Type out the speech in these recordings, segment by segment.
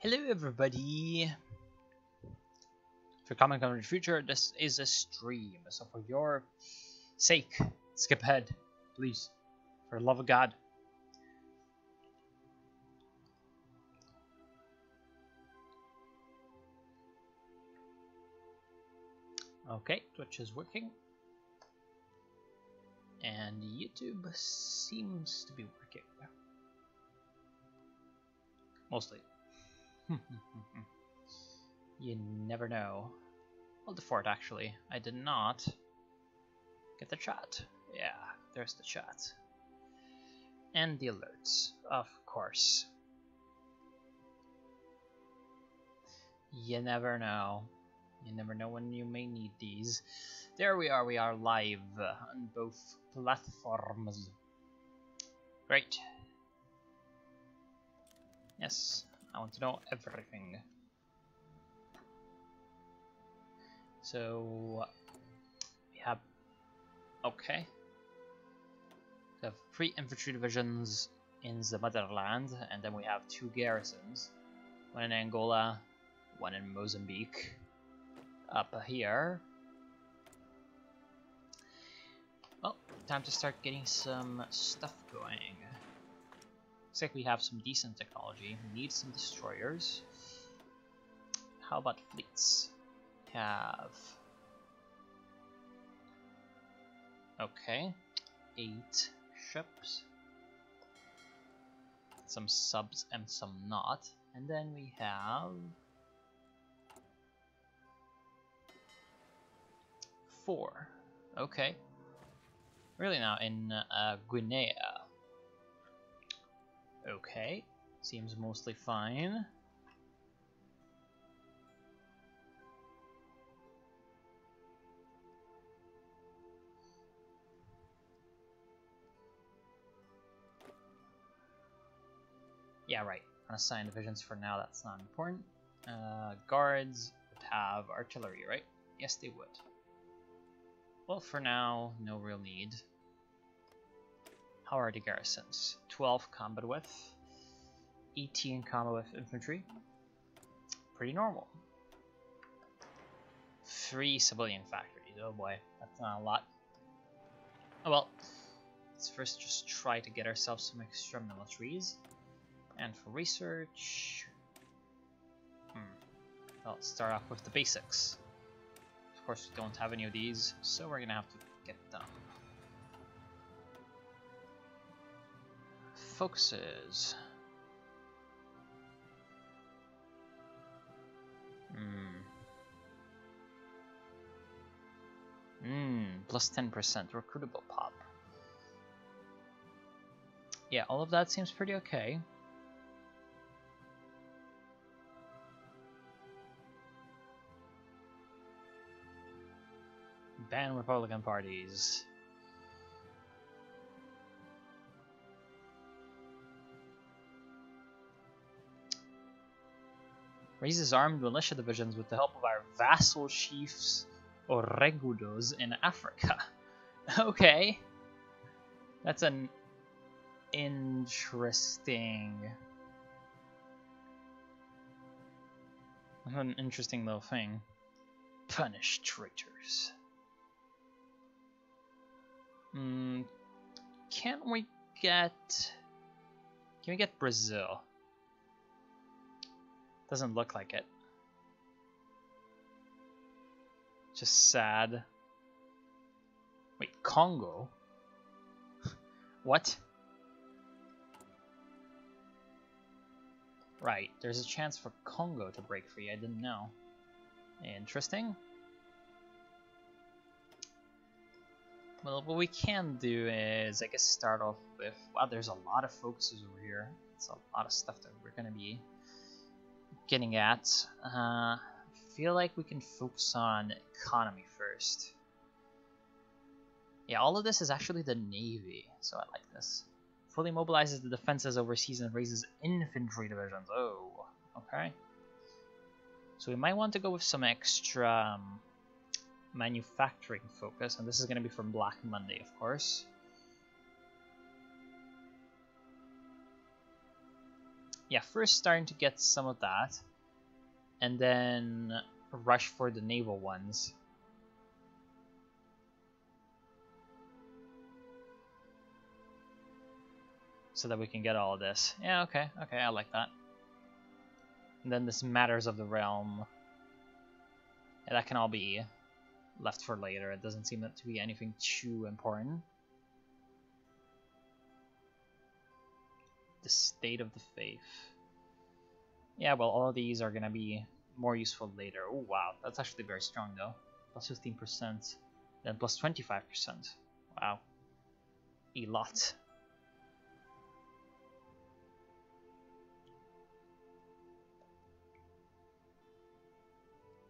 Hello everybody! If you're coming from the future, this is a stream, so for your sake, skip ahead, please, for the love of God. Okay, Twitch is working, and YouTube seems to be working, mostly. You never know. Well, the fort actually. I did not get the chat. Yeah, there's the chat. And the alerts, of course. You never know. You never know when you may need these. There we are live on both platforms. Great. Yes. I want to know everything. So we have we have 3 infantry divisions in the motherland, and then we have 2 garrisons, one in Angola, one in Mozambique. Up here. Well, time to start getting some stuff going. Looks like we have some decent technology. We need some destroyers. How about fleets? Have 8 ships, some subs and some not, and then we have 4. Okay, really now in Guinea. Okay, seems mostly fine. Yeah, right. Unassign divisions for now, that's not important. Guards would have artillery, right? Yes, they would. Well, for now, no real need. How are the garrisons? 12 combat with, 18 combat with infantry. Pretty normal. 3 civilian factories. Oh boy, that's not a lot. Oh well. Let's first just try to get ourselves some extra militaries. And for research, well, let's start off with the basics. Of course, we don't have any of these, so we're gonna have to get them. Focuses. Plus 10% recruitable pop. Yeah, all of that seems pretty okay. Ban Republican parties. Raises armed militia divisions with the help of our vassal chiefs or regudos in Africa. Okay. That's an interesting little thing. Punish traitors. Can we get Brazil? Doesn't look like it. Just sad. Wait, Congo? What? Right, there's a chance for Congo to break free. I didn't know. Interesting. Well, what we can do is, I guess, start off with... Wow, there's a lot of focuses over here. It's a lot of stuff that we're going to be getting at. I feel like we can focus on economy first. Yeah, all of this is actually the Navy, so I like this. Fully mobilizes the defenses overseas and raises infantry divisions. Oh, okay. So we might want to go with some extra manufacturing focus, and this is going to be from Black Monday, of course. yeah, first starting to get some of that, and then rush for the naval ones. So that we can get all of this. Yeah, okay, I like that. And then this Matters of the Realm. Yeah, that can all be left for later. It doesn't seem to be anything too important. The State of the Faith. Yeah, well, all of these are gonna be more useful later. Oh wow, that's actually very strong though. Plus 15%, then plus 25%. Wow, a lot.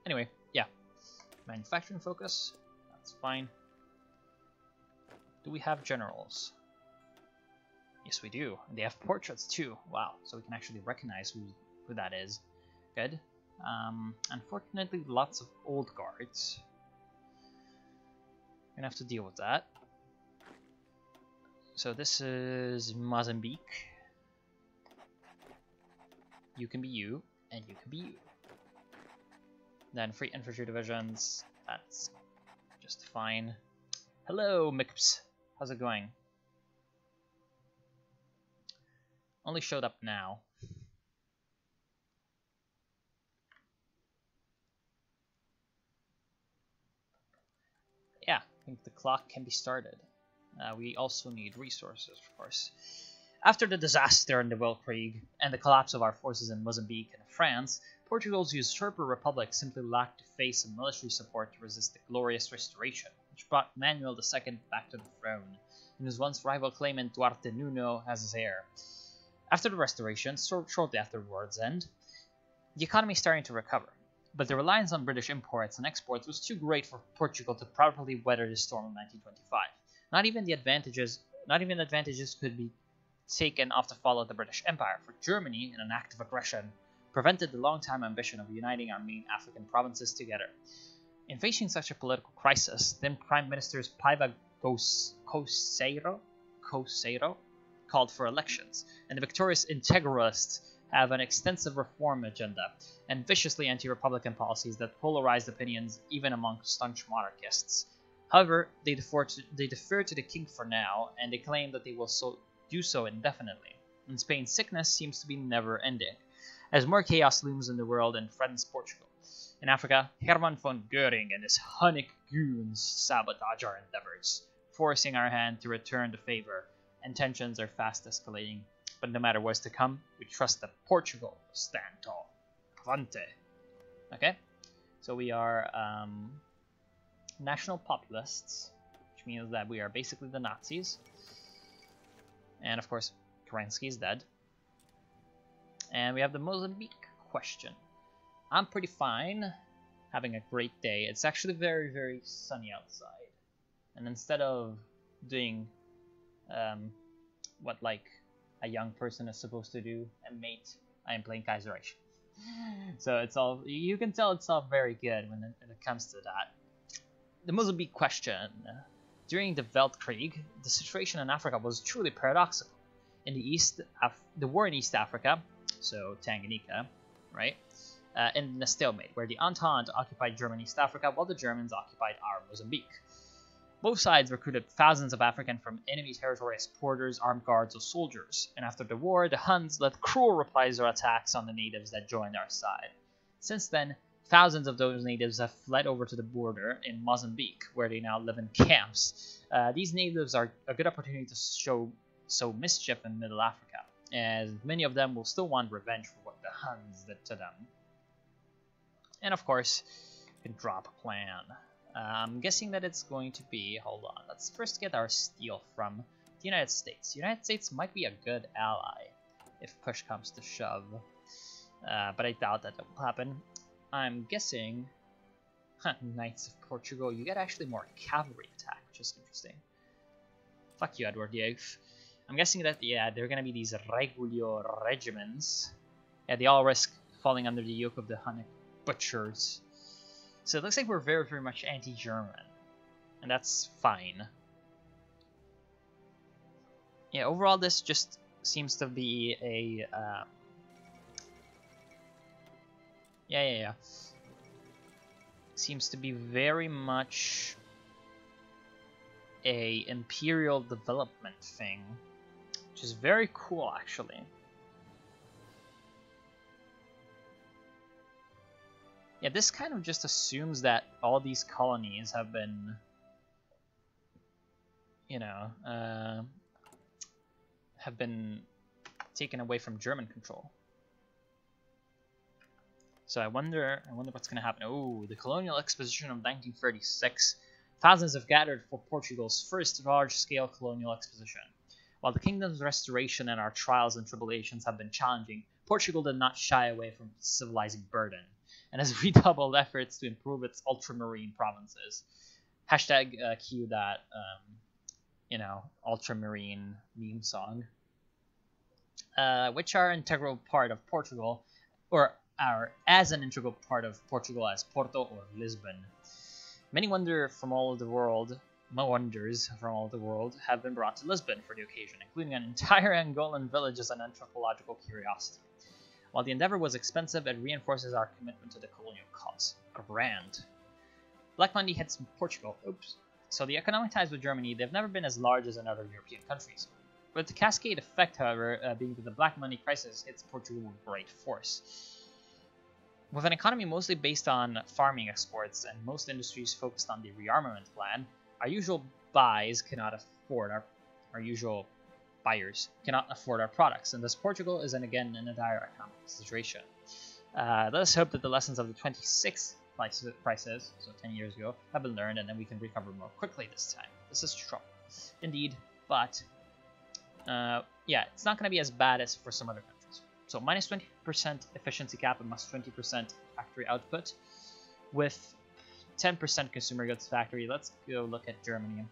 Anyway, yeah, manufacturing focus, that's fine. Do we have generals? Yes, we do. And they have portraits too. Wow, so we can actually recognize who that is. Good. Unfortunately, lots of old guards. We're gonna have to deal with that. So this is Mozambique. You can be you, and you can be you. Then free infantry divisions, that's just fine. Hello, Mips. How's it going? Only showed up now. Yeah, I think the clock can be started. We also need resources, of course. After the disaster in the Weltkrieg and the collapse of our forces in Mozambique and France, Portugal's usurper republic simply lacked the face and military support to resist the glorious restoration, which brought Manuel II back to the throne, and his once rival claimant Duarte Nuno as his heir. After the restoration, shortly after the war's end, the economy started to recover, but the reliance on British imports and exports was too great for Portugal to properly weather the storm of 1925. Not even advantages could be taken off the fall of the British Empire, for Germany, in an act of aggression, prevented the long-time ambition of uniting our main African provinces together. In facing such a political crisis, then Prime Ministers Paiva Coceiro called for elections, and the victorious integralists have an extensive reform agenda and viciously anti-republican policies that polarized opinions even among staunch monarchists. However, they defer to the king for now, and they claim that they will do so indefinitely. And Spain's sickness seems to be never-ending, as more chaos looms in the world and threatens Portugal. In Africa, Hermann von Goering and his Hunnic goons sabotage our endeavors, forcing our hand to return the favor, and tensions are fast escalating. But no matter what's to come, we trust that Portugal will stand tall. Avante! Okay, so we are national populists, which means that we are basically the Nazis. And of course, Kerensky is dead. And we have the Mozambique question. I'm pretty fine, having a great day. It's actually very, very sunny outside. And instead of doing what like a young person is supposed to do and mate, I am playing Kaiserreich. So it's all, you can tell it's all very good when it comes to that. The Mozambique question. During the Weltkrieg, the situation in Africa was truly paradoxical. In the East, the war in East Africa, so Tanganyika, right, ended in a stalemate, where the Entente occupied German East Africa while the Germans occupied our Mozambique. Both sides recruited thousands of Africans from enemy territory as porters, armed guards, or soldiers, and after the war, the Huns led cruel reprisal attacks on the natives that joined our side. Since then, thousands of those natives have fled over to the border in Mozambique, where they now live in camps. These natives are a good opportunity to sow mischief in Middle Africa, as many of them will still want revenge for what the Huns did to them. And of course, you can drop a plan. I'm guessing that it's going to be, hold on, let's first get our steel from the United States. The United States might be a good ally if push comes to shove, but I doubt that will happen. I'm guessing, Knights of Portugal, you get actually more cavalry attack, which is interesting. Fuck you, Edward the Eighth. I'm guessing that, yeah, there are going to be these Regulio regiments. Yeah, they all risk falling under the yoke of the Hunnic butchers. So it looks like we're very, very much anti-German, and that's fine. Yeah, overall this just seems to be a Yeah. Seems to be very much a imperial development thing, which is very cool, actually. Yeah, this kind of just assumes that all these colonies have been, you know, have been taken away from German control. So I wonder what's going to happen. Oh, the Colonial Exposition of 1936. Thousands have gathered for Portugal's first large-scale colonial exposition. While the kingdom's restoration and our trials and tribulations have been challenging, Portugal did not shy away from its civilizing burden, and has redoubled efforts to improve its ultramarine provinces. Hashtag cue that, you know, ultramarine meme song. Which are an integral part of Portugal, or are as an integral part of Portugal as Porto or Lisbon. Many wonders from all over the world have been brought to Lisbon for the occasion, including an entire Angolan village as an anthropological curiosity. While the endeavor was expensive, it reinforces our commitment to the colonial cause. Grand. Black Money hits Portugal. Oops. So the economic ties with Germany, they've never been as large as in other European countries. With the cascade effect, however, being that the Black Money crisis hits Portugal with great force. With an economy mostly based on farming exports and most industries focused on the rearmament plan, our usual buyers cannot afford our products, and thus Portugal is again in a dire economic situation. Let us hope that the lessons of the 26th crisis, so 10 years ago, have been learned, and then we can recover more quickly this time. This is trouble, indeed, but yeah, it's not going to be as bad as for some other countries. So minus 20% efficiency cap and minus 20% factory output, with 10% consumer goods factory. Let's go look at Germany.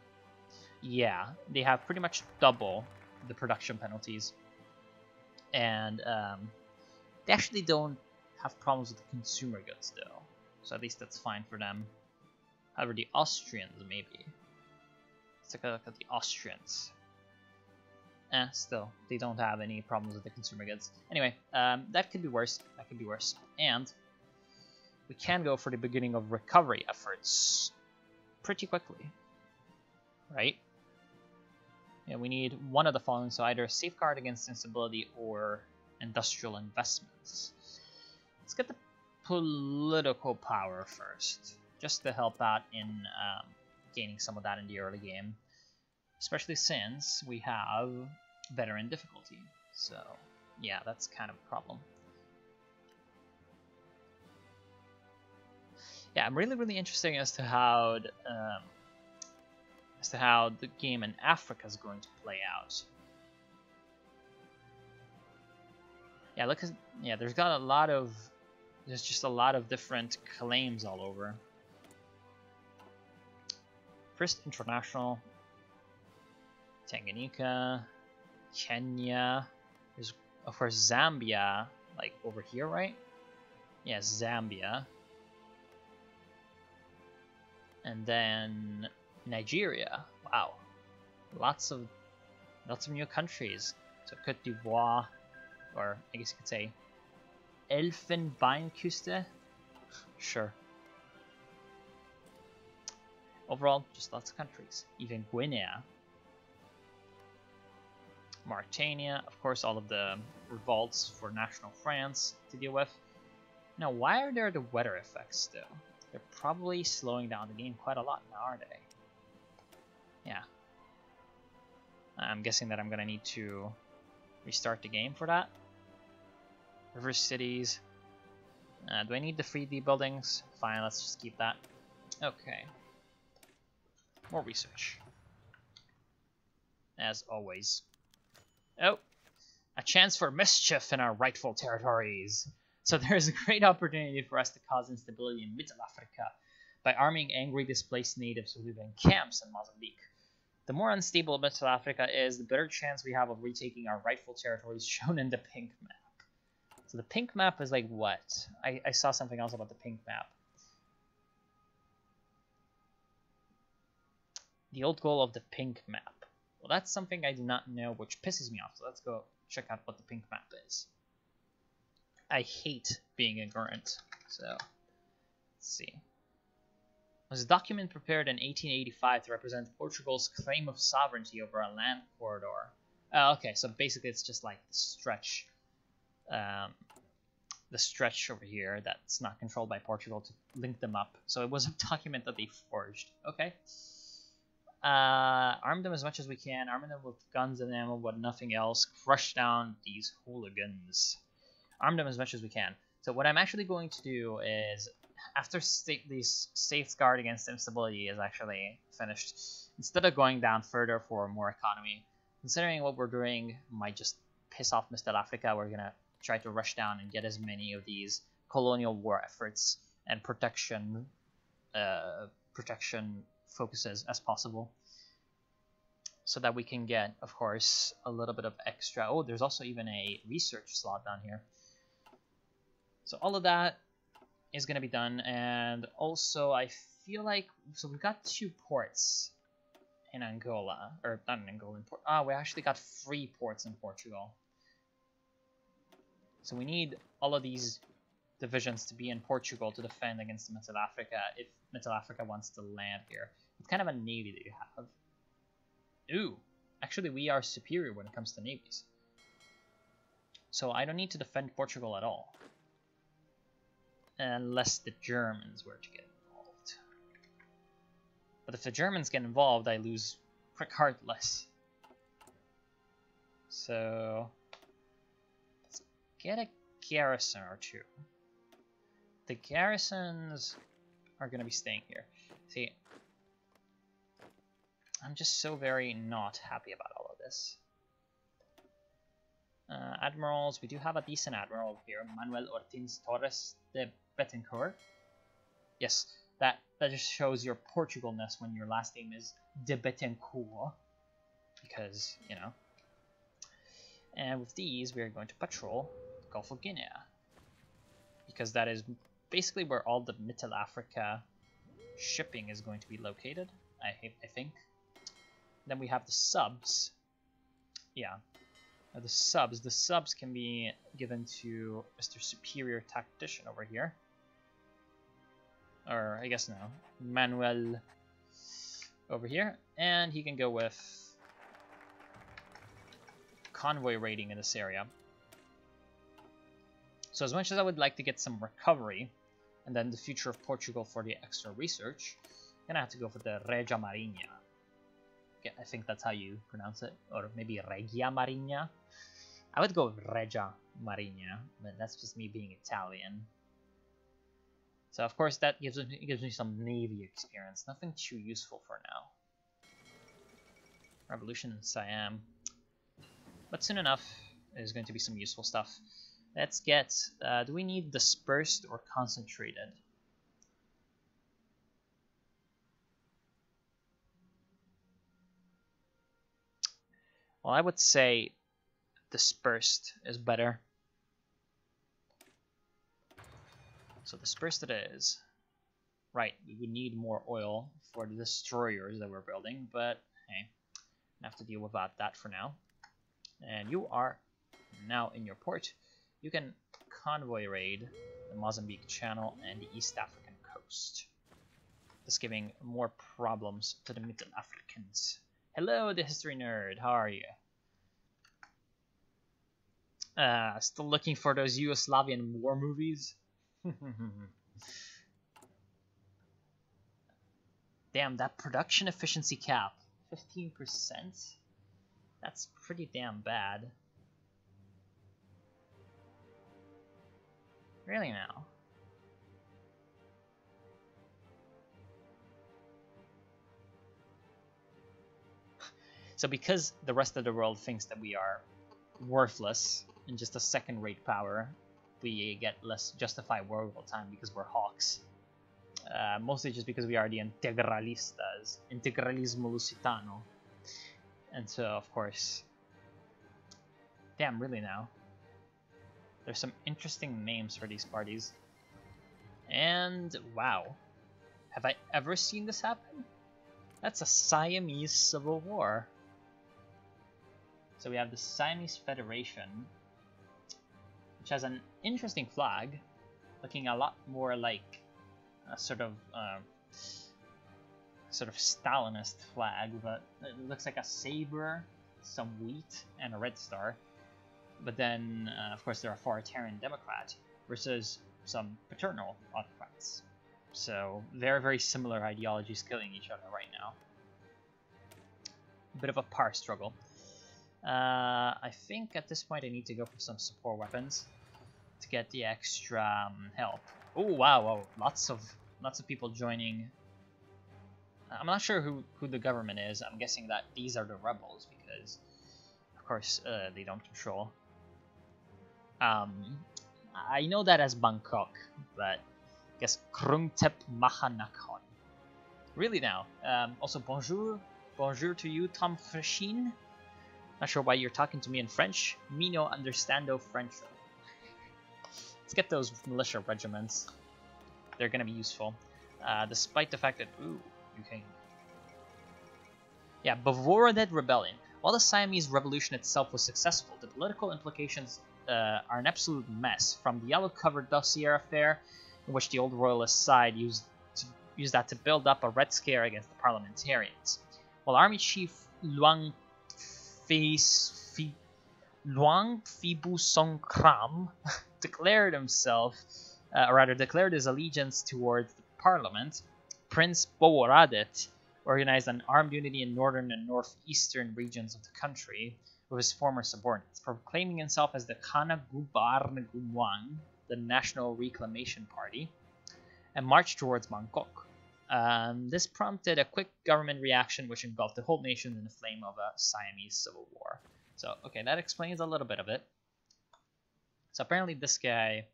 Yeah, they have pretty much double the production penalties, and they actually don't have problems with the consumer goods though, so at least that's fine for them. However, the Austrians, maybe. Let's take a look at the Austrians. Still, they don't have any problems with the consumer goods. Anyway, that could be worse. That could be worse. And we can go for the beginning of recovery efforts pretty quickly, right? Yeah, we need one of the following, so either safeguard against instability or industrial investments. Let's get the political power first, just to help out in gaining some of that in the early game, especially since we have veteran difficulty. So yeah, that's kind of a problem. Yeah, I'm really interested as to how the game in Africa is going to play out. Yeah, look, yeah, there's just a lot of different claims all over. First, international. Tanganyika, Kenya. There's of course Zambia, like over here, right? Yeah, Zambia. And then Nigeria. Wow, lots of new countries. So Côte d'Ivoire, or I guess you could say Elfenbeinküste. Sure. Overall, just lots of countries. Even Guinea. Mauritania, of course, all of the revolts for National France to deal with. Now, why are there the weather effects still? They're probably slowing down the game quite a lot now, are they? Yeah. I'm guessing that I'm gonna need to restart the game for that. River cities. Do I need the 3D buildings? Fine, let's just keep that. Okay. More research. As always. Oh, a chance for mischief in our rightful territories. So there is a great opportunity for us to cause instability in Middle Africa by arming angry displaced natives who live in camps in Mozambique. The more unstable Middle Africa is, the better chance we have of retaking our rightful territories shown in the pink map. So the pink map is like what? I saw something else about the pink map. The old goal of the pink map. Well, that's something I do not know, which pisses me off. So let's go check out what the pink map is. I hate being ignorant. So, let's see. Was a document prepared in 1885 to represent Portugal's claim of sovereignty over a land corridor. Okay, so basically it's just like the stretch over here that's not controlled by Portugal to link them up. So it was a document that they forged. Okay. Arm them as much as we can. Arm them with guns and ammo, but nothing else. Crush down these hooligans. Arm them as much as we can. So what I'm actually going to do is, after these safeguard against instability is actually finished, instead of going down further for more economy, considering what we're doing might just piss off Mr. Africa, we're gonna try to rush down and get as many of these colonial war efforts and protection focuses as possible, so that we can get, of course, a little bit of extra. Oh, there's also even a research slot down here. So all of that is going to be done. And also I feel like, so we've got 2 ports in Angola, or not in Angola, we actually got 3 ports in Portugal. So we need all of these divisions to be in Portugal to defend against Middle Africa if Middle Africa wants to land here. What kind of a navy do you have? Ooh, actually we are superior when it comes to navies. So I don't need to defend Portugal at all. Unless the Germans were to get involved. But if the Germans get involved, I lose regardless. So let's get a garrison or 2. The garrisons are going to be staying here. See, I'm just so very not happy about all of this. Admirals, we do have a decent admiral here, Manuel Ortiz Torres de Betancourt. Yes, that just shows your Portugalness when your last name is de Betancourt, because, you know. And with these, we are going to patrol the Gulf of Guinea, because that is basically where all the Middle Africa shipping is going to be located, I think. Then we have the subs. Yeah. The subs can be given to Mr. Superior Tactician over here. Or, I guess no, Manuel over here. And he can go with convoy raiding in this area. So as much as I would like to get some recovery, and then the future of Portugal for the extra research, I'm gonna have to go for the Regia Marinha. Okay, I think that's how you pronounce it. Or maybe Regia Marinha. I would go with Regia Marinha, but that's just me being Italian. So of course that gives me some navy experience. Nothing too useful for now. Revolution in Siam. But soon enough, there's going to be some useful stuff. Let's get, do we need dispersed or concentrated? Well, I would say dispersed is better. So dispersed it is. Right, we would need more oil for the destroyers that we're building, but hey, I have to deal with that for now. And you are now in your port. You can convoy raid the Mozambique Channel and the East African coast. Thus giving more problems to the Middle Africans. Hello, the history nerd. How are you? Still looking for those Yugoslavian war movies? Damn, that production efficiency cap. 15%? That's pretty damn bad. Really now? So because the rest of the world thinks that we are worthless and just a second-rate power, we get less justified war all the time because we're hawks. Mostly just because we are the integralistas, integralismo lusitano. And so, of course, damn, really now? There's some interesting names for these parties. And, wow. Have I ever seen this happen? That's a Siamese civil war. So we have the Zionist Federation, which has an interesting flag, looking a lot more like a sort of Stalinist flag, but it looks like a saber, some wheat, and a red star. But then, of course, they're authoritarian Democrat versus some paternal autocrats. So very, very similar ideologies killing each other right now. A bit of a power struggle. I think at this point I need to go for some support weapons to get the extra help. Oh wow, lots of people joining. I'm not sure who the government is. I'm guessing that these are the rebels because, of course, they don't control. I know that as Bangkok, but I guess Krungtep Mahanakhon. Really now. Also, bonjour to you, Tom Freshin. Not sure why you're talking to me in French. Me no understando French. Let's get those militia regiments. They're gonna be useful, despite the fact that okay. Yeah, before that rebellion, while the Siamese Revolution itself was successful, the political implications are an absolute mess. From the yellow-covered dossier affair, in which the old royalist side used that to build up a red scare against the parliamentarians, while Army Chief Luang Phibu Songkram declared his allegiance towards the parliament, Prince Boworadet organized an armed unity in northern and northeastern regions of the country with his former subordinates, proclaiming himself as the Kana Gubarn Gumwang, the National Reclamation Party, and marched towards Bangkok. This prompted a quick government reaction which engulfed the whole nation in the flame of a Siamese civil war. So, okay, that explains a little bit of it. So apparently this guy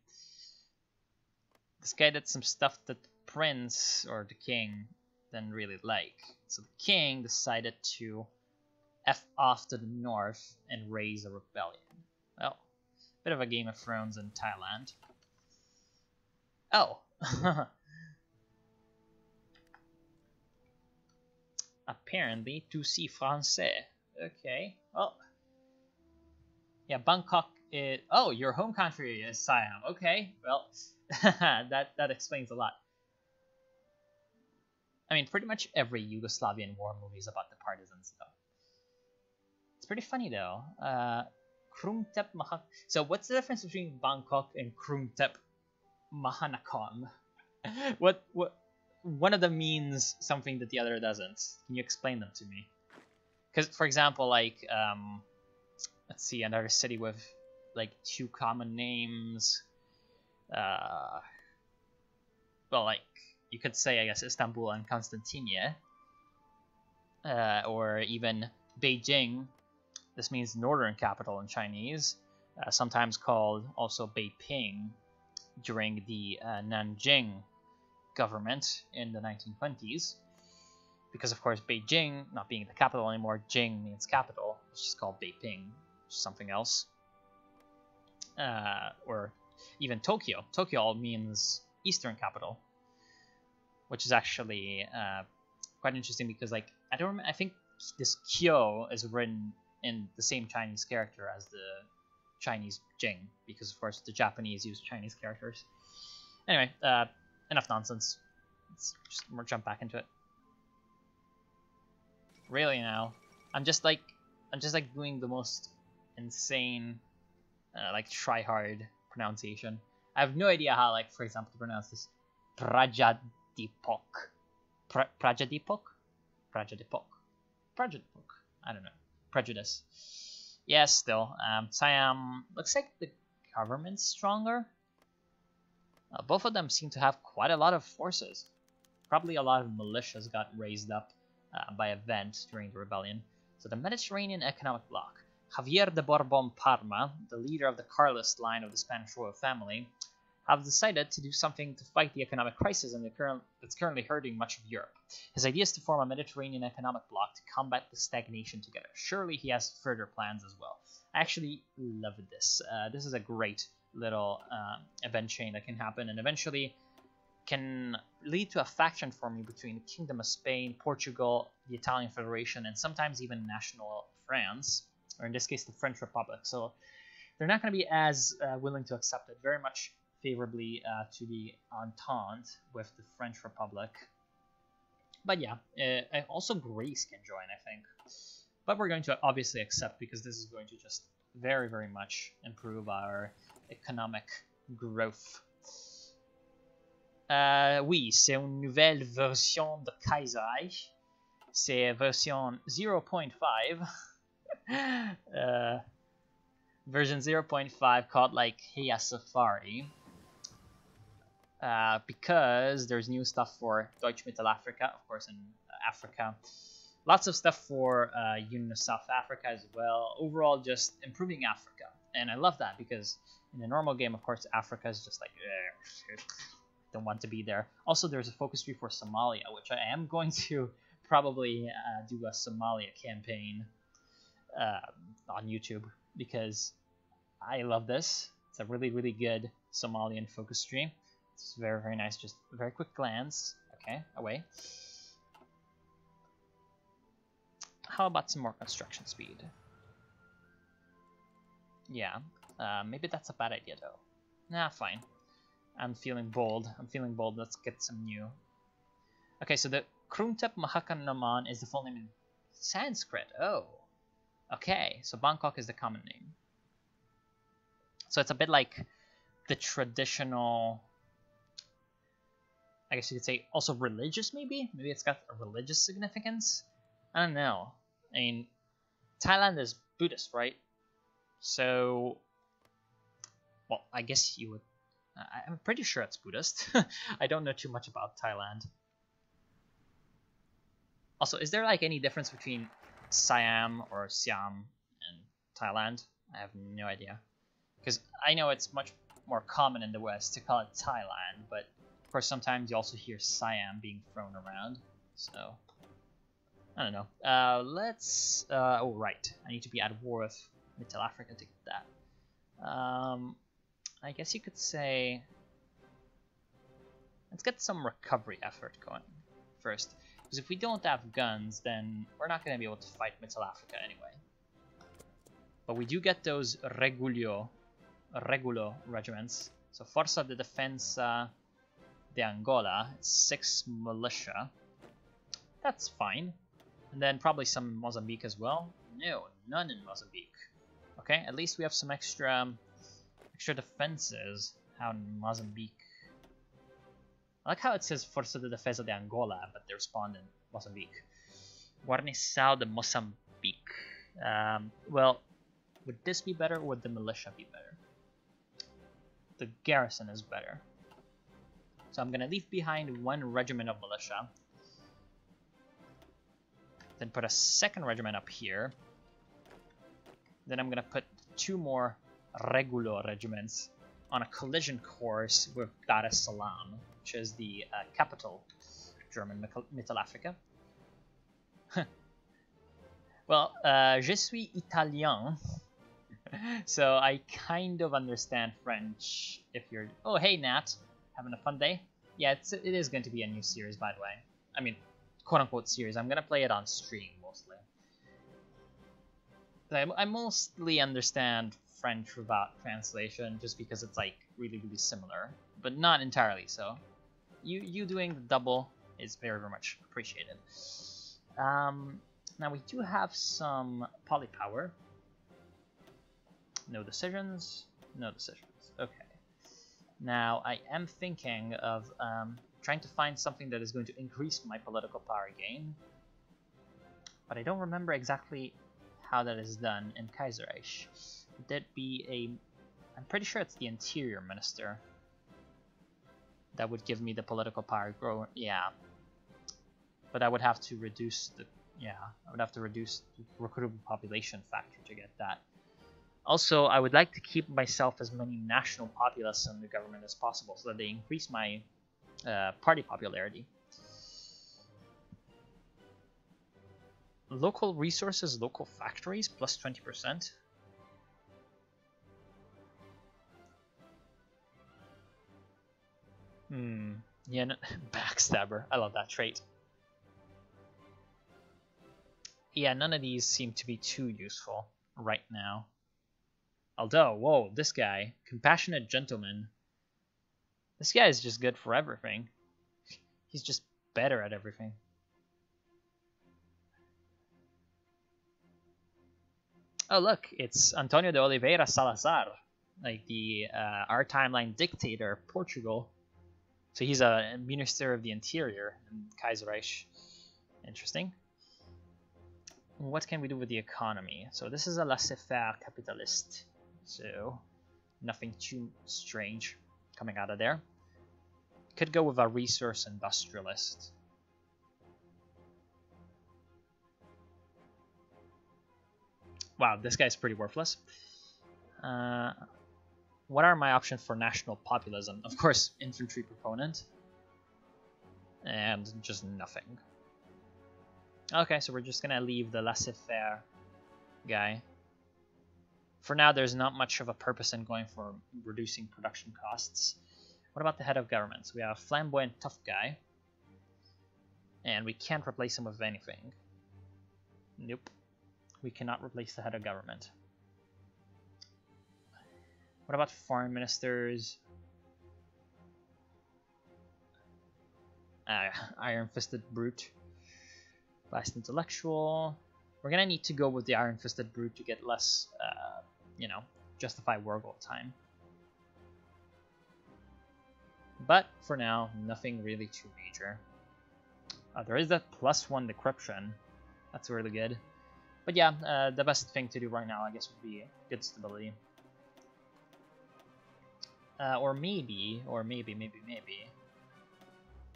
did some stuff that the prince, or the king, didn't really like. So the king decided to F off to the north and raise a rebellion. Well, bit of a Game of Thrones in Thailand. Oh! Apparently, tu si français. Okay, well. Yeah, Bangkok is... Oh, your home country is Siam. Okay, well, that explains a lot. I mean, pretty much every Yugoslavian war movie is about the partisans, though. It's pretty funny, though. Krungtep Mahanakhon. So, what's the difference between Bangkok and Krungtep Mahanakhon? What? One of them means something that the other doesn't. Can you explain them to me? Because, for example, like, let's see, another city with like two common names. Well, like you could say, I guess, Istanbul and Constantinople, or even Beijing. This means northern capital in Chinese, sometimes called also Beiping during the Nanjing government in the 1920s. Because, of course, Beijing, not being the capital anymore, Jing means capital. It's just called Beiping, which is something else. Or even Tokyo. Tokyo means eastern capital, which is actually quite interesting because, like, I think this Kyo is written in the same Chinese character as the Chinese Jing, because, of course, the Japanese use Chinese characters. Anyway, enough nonsense. Let's just jump back into it. Really now, I'm just like doing the most insane, like try hard pronunciation. I have no idea how, like, for example, to pronounce this Prajadipok. Prajadipok. I don't know. Prejudice. Yes, still. Siam looks like the government's stronger. Both of them seem to have quite a lot of forces. Probably a lot of militias got raised up by events during the rebellion. So the Mediterranean Economic Bloc. Javier de Borbon Parma, the leader of the Carlist line of the Spanish royal family, have decided to do something to fight the economic crisis that's currently hurting much of Europe. His idea is to form a Mediterranean Economic Bloc to combat the stagnation together. Surely he has further plans as well. I actually love this. This is a great little event chain that can happen and eventually can lead to a faction forming between the Kingdom of Spain, Portugal, the Italian Federation, and sometimes even national France, or in this case the French Republic. So they're not going to be as willing to accept it. Very much favorably to the Entente with the French Republic. But yeah, also Greece can join, I think. But we're going to obviously accept because this is going to just very, very much improve our economic growth. Oui, c'est une nouvelle version de Kaiserreich. C'est version 0.5. Version 0.5 called like Heia Safari. Because there's new stuff for Deutsche Mittelafrika, of course, in Africa. Lots of stuff for Union of South Africa as well. Overall, just improving Africa. And I love that because in a normal game, of course, Africa is just like, don't want to be there. Also, there's a focus tree for Somalia, which I am going to probably do a Somalia campaign on YouTube because I love this. It's a really, really good Somalian focus tree. It's very, very nice. Just a very quick glance. Okay, away. How about some more construction speed? Yeah, maybe that's a bad idea though. Nah, fine. I'm feeling bold. Let's get some new. Okay, so the Kruntep Mahakan Naman is the full name in Sanskrit. Oh, okay. So Bangkok is the common name. So it's a bit like the traditional, I guess you could say, also religious maybe? Maybe it's got a religious significance? I don't know. I mean, Thailand is Buddhist, right? So, well, I guess you would, I'm pretty sure it's Buddhist. I don't know too much about Thailand. Also, is there like any difference between Siam or Siam and Thailand? I have no idea. Because I know it's much more common in the West to call it Thailand, but of course sometimes you also hear Siam being thrown around, so I don't know. Oh right, I need to be at war with Mittelafrika to get that. I guess you could say, let's get some recovery effort going first, because if we don't have guns, then we're not going to be able to fight Mittelafrika anyway. But we do get those Regulo regiments. So Forza de Defensa de Angola, it's 6 militia. That's fine. And then probably some Mozambique as well. No, none in Mozambique. Okay, at least we have some extra defenses out in Mozambique. I like how it says Forza de Defesa de Angola, but they respond in Mozambique. Guarnição de Mozambique. Well, would this be better or would the militia be better? The garrison is better. So I'm going to leave behind 1 regiment of militia. Then put a 2nd regiment up here. Then I'm going to put 2 more Regulo regiments on a collision course with Dar es Salaam, which is the capital of German Mittelafrika. Well, je suis italien. So I kind of understand French if you're... Oh, hey, Nat. Having a fun day? Yeah, it is going to be a new series, by the way. I mean, quote-unquote series. I'm going to play it on stream, mostly. But I mostly understand French without translation, just because it's, like, really, really similar. But not entirely, so... You doing the double is very, very much appreciated. Now, we do have some polypower. No decisions. No decisions. Okay. Now, I am thinking of trying to find something that is going to increase my political power gain. But I don't remember exactly how that is done in Kaiserreich. Would that be a... I'm pretty sure it's the Interior Minister that would give me the political power grow. Yeah. But I would have to reduce the... Yeah, I would have to reduce the recruitable population factor to get that. Also, I would like to keep myself as many national populace in the government as possible so that they increase my party popularity. Local resources, local factories, plus 20%. Yeah, no, backstabber. I love that trait. Yeah, none of these seem to be too useful right now. Although, whoa, this guy, compassionate gentleman. This guy is just good for everything. He's just better at everything. Oh look, it's Antonio de Oliveira Salazar, like the our timeline dictator of Portugal. So he's a minister of the interior in Kaiserreich. Interesting. What can we do with the economy? So this is a laissez-faire capitalist. So nothing too strange coming out of there. Could go with a resource industrialist. Wow, this guy's pretty worthless. What are my options for national populism? Of course, infantry proponent. And just nothing. Okay, so we're just gonna leave the laissez-faire guy. For now, there's not much of a purpose in going for reducing production costs. What about the head of government? So we have a flamboyant tough guy. And we can't replace him with anything. Nope. We cannot replace the head of government. What about foreign ministers? Iron-fisted brute. Last intellectual. We're gonna need to go with the iron-fisted brute to get less, you know, justify war goal time. But for now, nothing really too major. There is that +1 decryption. That's really good. But yeah, the best thing to do right now, I guess, would be good stability. Or maybe.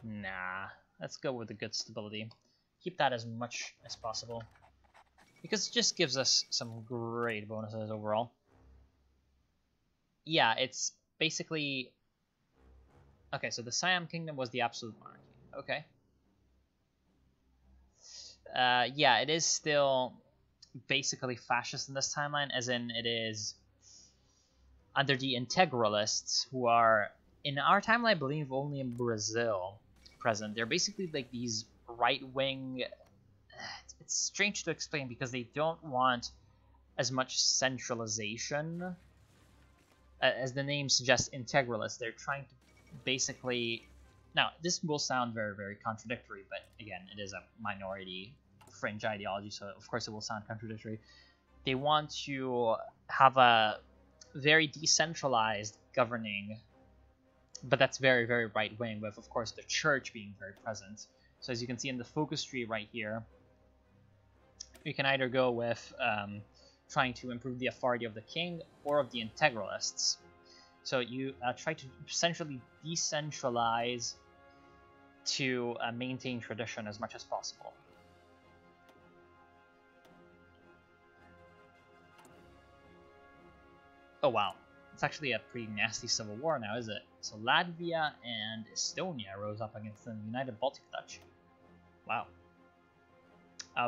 Nah, let's go with the good stability. Keep that as much as possible. Because it just gives us some great bonuses overall. Yeah, it's basically... Okay, so the Siam Kingdom was the absolute monarchy. Okay. Yeah, it is still basically fascist in this timeline, as in it is under the integralists, who are, in our timeline, I believe only in Brazil present. They're basically like these right-wing... It's strange to explain because they don't want as much centralization. As the name suggests, integralists. They're trying to basically... Now, this will sound very, very contradictory, but again, it is a minority fringe ideology, so of course it will sound contradictory. They want to have a very decentralized governing, but that's very, very right-wing, with, of course, the church being very present. So as you can see in the focus tree right here, you can either go with trying to improve the authority of the king or of the integralists. So you try to essentially decentralize to maintain tradition as much as possible. Oh wow, it's actually a pretty nasty civil war now, is it? So Latvia and Estonia rose up against the United Baltic Duchy. Wow.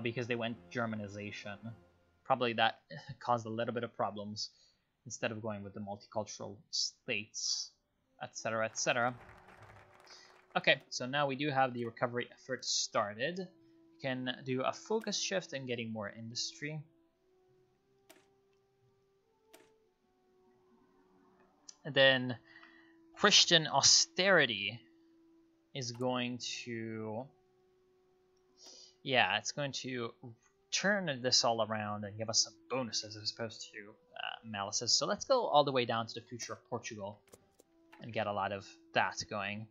Because they went Germanization. Probably that caused a little bit of problems instead of going with the multicultural states, etc., etc. Okay, so now we do have the recovery effort started. We can do a focus shift and getting more industry. And then Christian austerity is going to... Yeah, it's going to turn this all around and give us some bonuses as opposed to malices. So let's go all the way down to the future of Portugal and get a lot of that going.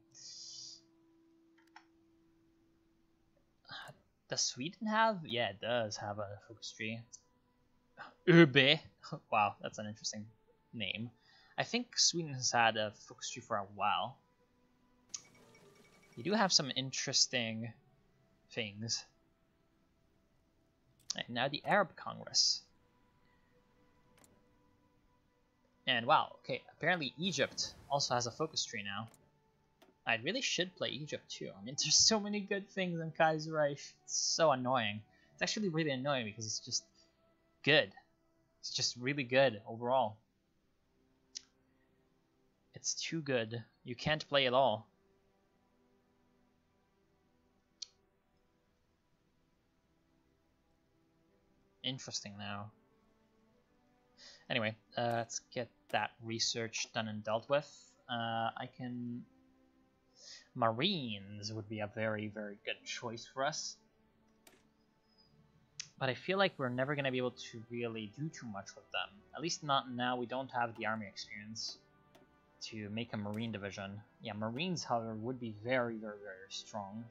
Does Sweden have? Yeah, it does have a focus tree. Ube. Wow, that's an interesting name. I think Sweden has had a focus tree for a while. You do have some interesting things. And now the Arab Congress. And wow, okay, apparently Egypt also has a focus tree now. I really should play Egypt too. I mean, there's so many good things in Kaiserreich. It's so annoying. It's actually really annoying because it's just good. It's just really good overall. It's too good. You can't play it all. Interesting now. Anyway, let's get that research done and dealt with. I can Marines would be a very, very good choice for us. But I feel like we're never going to be able to really do too much with them. At least not now. We don't have the army experience to make a Marine division. Yeah, Marines, however, would be very, very, very strong.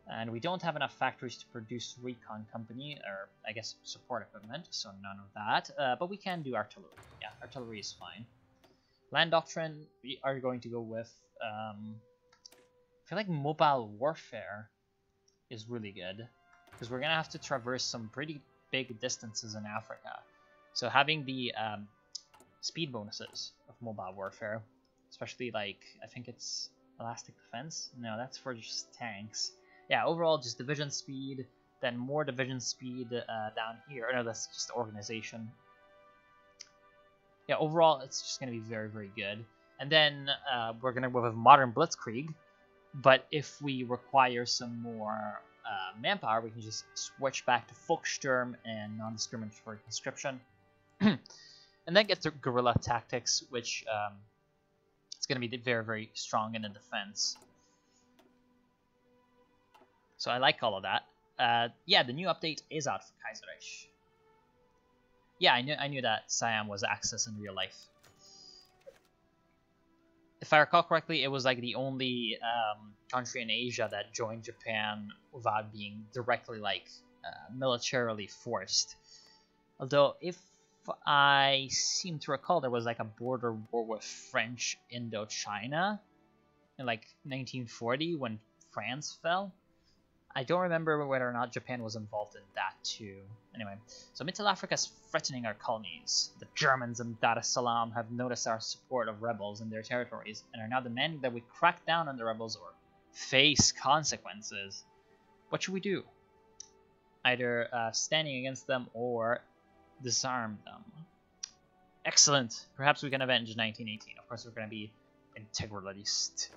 And we don't have enough factories to produce recon company, or I guess support equipment, so none of that. But we can do artillery. Yeah, artillery is fine. Land doctrine, we are going to go with... I feel like mobile warfare is really good, because we're going to have to traverse some pretty big distances in Africa. So having the speed bonuses of mobile warfare, especially like, I think it's elastic defense? No, that's for just tanks. Yeah, overall just division speed, then more division speed down here. No, that's just organization. Yeah, overall it's just going to be very, very good. And then we're going to go with modern blitzkrieg, but if we require some more manpower, we can just switch back to Volkssturm and non-discriminatory conscription. And then get to guerrilla tactics, which it's going to be very, very strong in the defense. So I like all of that. Yeah, the new update is out for Kaiserreich. Yeah, I knew that Siam was Axis in real life. If I recall correctly, it was like the only country in Asia that joined Japan without being directly like militarily forced. Although, if I seem to recall, there was like a border war with French Indochina in like 1940 when France fell. I don't remember whether or not Japan was involved in that too. Anyway, so Mittel Africa is threatening our colonies. The Germans in Dar es Salaam have noticed our support of rebels in their territories and are now demanding that we crack down on the rebels or face consequences. What should we do? Either standing against them or disarm them. Excellent. Perhaps we can avenge 1918. Of course, we're going to be integralist.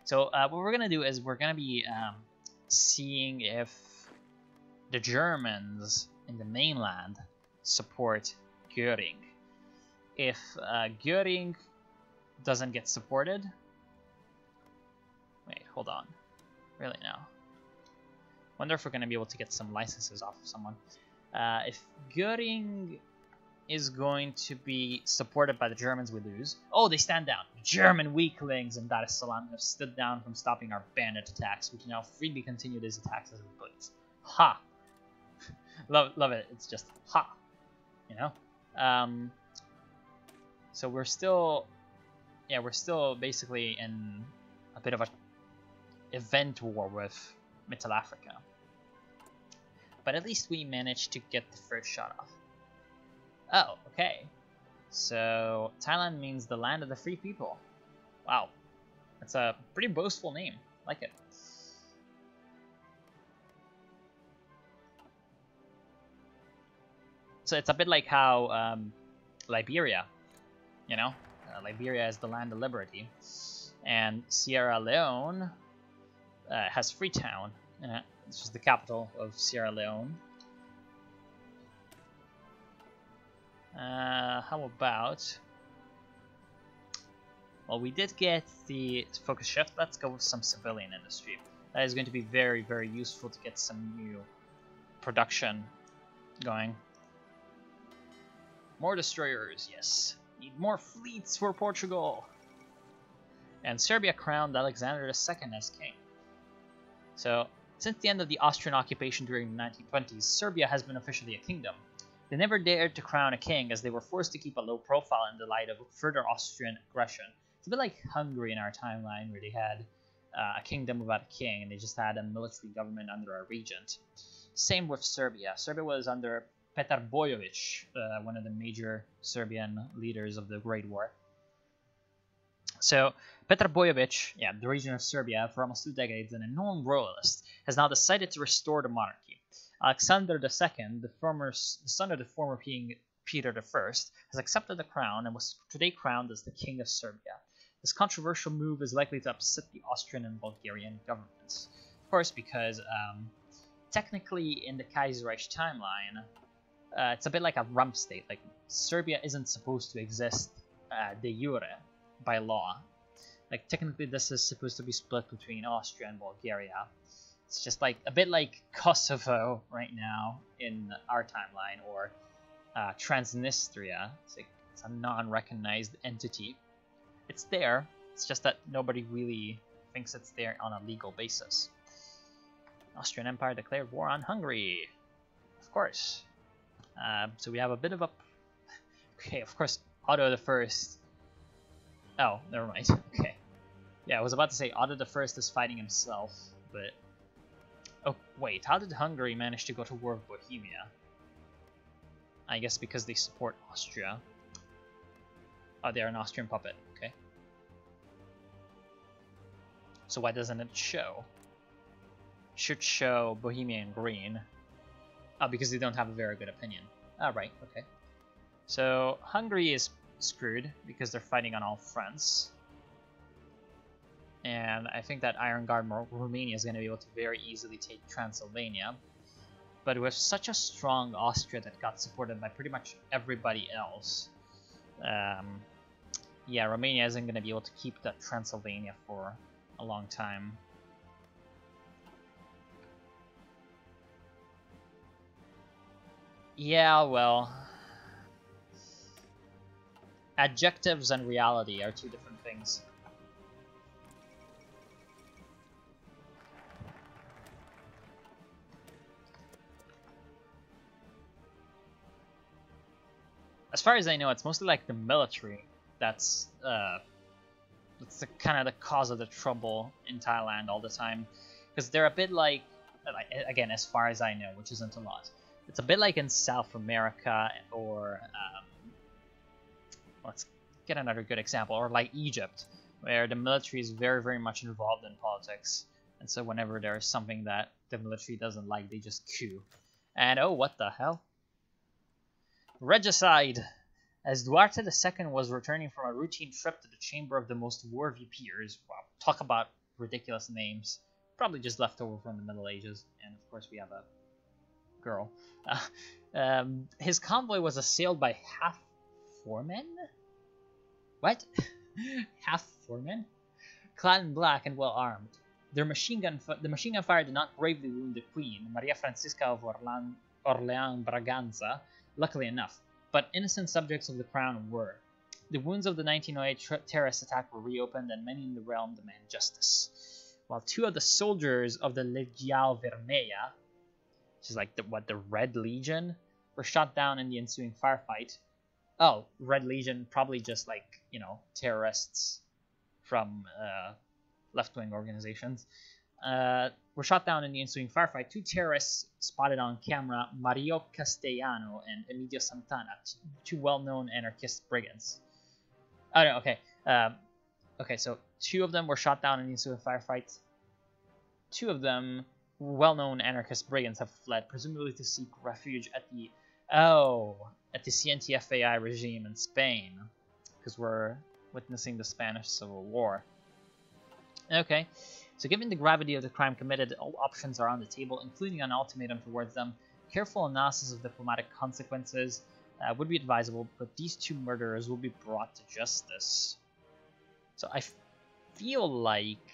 So what we're going to do is we're going to be seeing if the Germans in the mainland support Göring. If Göring doesn't get supported... Wait, hold on. Really now? Wonder if we're going to be able to get some licenses off of someone. If Göring is going to be supported by the Germans, we lose. Oh, they stand down. German weaklings in Dar es Salaam have stood down from stopping our bandit attacks. We can now freely continue these attacks as we please. Ha! love it. It's just ha! You know? So we're still... Yeah, we're still basically in a bit of a event war with Mittel Africa. But at least we managed to get the first shot off. Oh, okay. So, Thailand means the land of the free people. Wow. That's a pretty boastful name. I like it. So it's a bit like how Liberia, you know? Liberia is the land of liberty. And Sierra Leone has Freetown, which is the capital of Sierra Leone. How about... Well, we did get the focus shift. Let's go with some civilian industry. That is going to be very, very useful to get some new production going. More destroyers, yes. Need more fleets for Portugal. And Serbia crowned Alexander II as king. So, since the end of the Austrian occupation during the 1920s, Serbia has been officially a kingdom. They never dared to crown a king as they were forced to keep a low profile in the light of further Austrian aggression. It's a bit like Hungary in our timeline, where they had a kingdom without a king, and they just had a military government under a regent. Same with Serbia. Serbia was under Petar Bojovic, one of the major Serbian leaders of the Great War. So, Petar Bojovic, the region of Serbia, for almost 2 decades, and a known royalist, has now decided to restore the monarchy. Alexander II, the son of the former King Peter I, has accepted the crown and was today crowned as the King of Serbia. This controversial move is likely to upset the Austrian and Bulgarian governments. Of course, because technically in the Kaiserreich timeline, it's a bit like a rump state. Like, Serbia isn't supposed to exist de jure by law. Like, technically this is supposed to be split between Austria and Bulgaria. It's just like a bit like Kosovo right now in our timeline, or Transnistria. It's a non-recognized entity. It's there, it's just that nobody really thinks it's there on a legal basis. Austrian Empire declared war on Hungary. Of course. So we have a bit of a... Okay, of course, Otto the First... Oh, never mind. Okay. Yeah, I was about to say Otto the First is fighting himself, but... Oh, wait, how did Hungary manage to go to war with Bohemia? I guess because they support Austria. Oh, they're an Austrian puppet, okay. So why doesn't it show? It should show Bohemia in green. Oh, because they don't have a very good opinion. Ah, right, okay. So Hungary is screwed because they're fighting on all fronts. And I think that Iron Guard Romania is going to be able to very easily take Transylvania. But with such a strong Austria that got supported by pretty much everybody else, yeah, Romania isn't going to be able to keep that Transylvania for a long time. Yeah, well, adjectives and reality are two different things. As far as I know, it's mostly like the military that's the kind of the cause of the trouble in Thailand all the time, because they're a bit like, again, as far as I know, which isn't a lot, it's a bit like in South America, or let's get another good example, or like Egypt, where the military is very, very much involved in politics, and so whenever there's something that the military doesn't like, they just coup. And oh, what the hell? Regicide! As Duarte II was returning from a routine trip to the chamber of the most worthy peers, wow, talk about ridiculous names, probably just left over from the Middle Ages, and of course we have a girl. His convoy was assailed by half foremen? What? Half foremen? Clad in black and well armed. The machine gun fire did not bravely wound the Queen, Maria Francisca of Orleans Braganza, luckily enough, but innocent subjects of the crown were. The wounds of the 1908 terrorist attack were reopened, and many in the realm demand justice. While two of the soldiers of the Legião Vermelha, which is like the Red Legion, were shot down in the ensuing firefight. Oh, Red Legion, probably just like, you know, terrorists from left-wing organizations. Were shot down in the ensuing firefight. Two terrorists spotted on camera Mario Castellano and Emilio Santana, two well-known anarchist brigands. Oh, no, okay. Okay, so two of them were shot down in the ensuing firefight. Two of them, well-known anarchist brigands, have fled, presumably to seek refuge at the CNTFAI regime in Spain, because we're witnessing the Spanish Civil War. Okay. So given the gravity of the crime committed, all options are on the table, including an ultimatum towards them. Careful analysis of diplomatic consequences would be advisable, but these two murderers will be brought to justice. So I feel like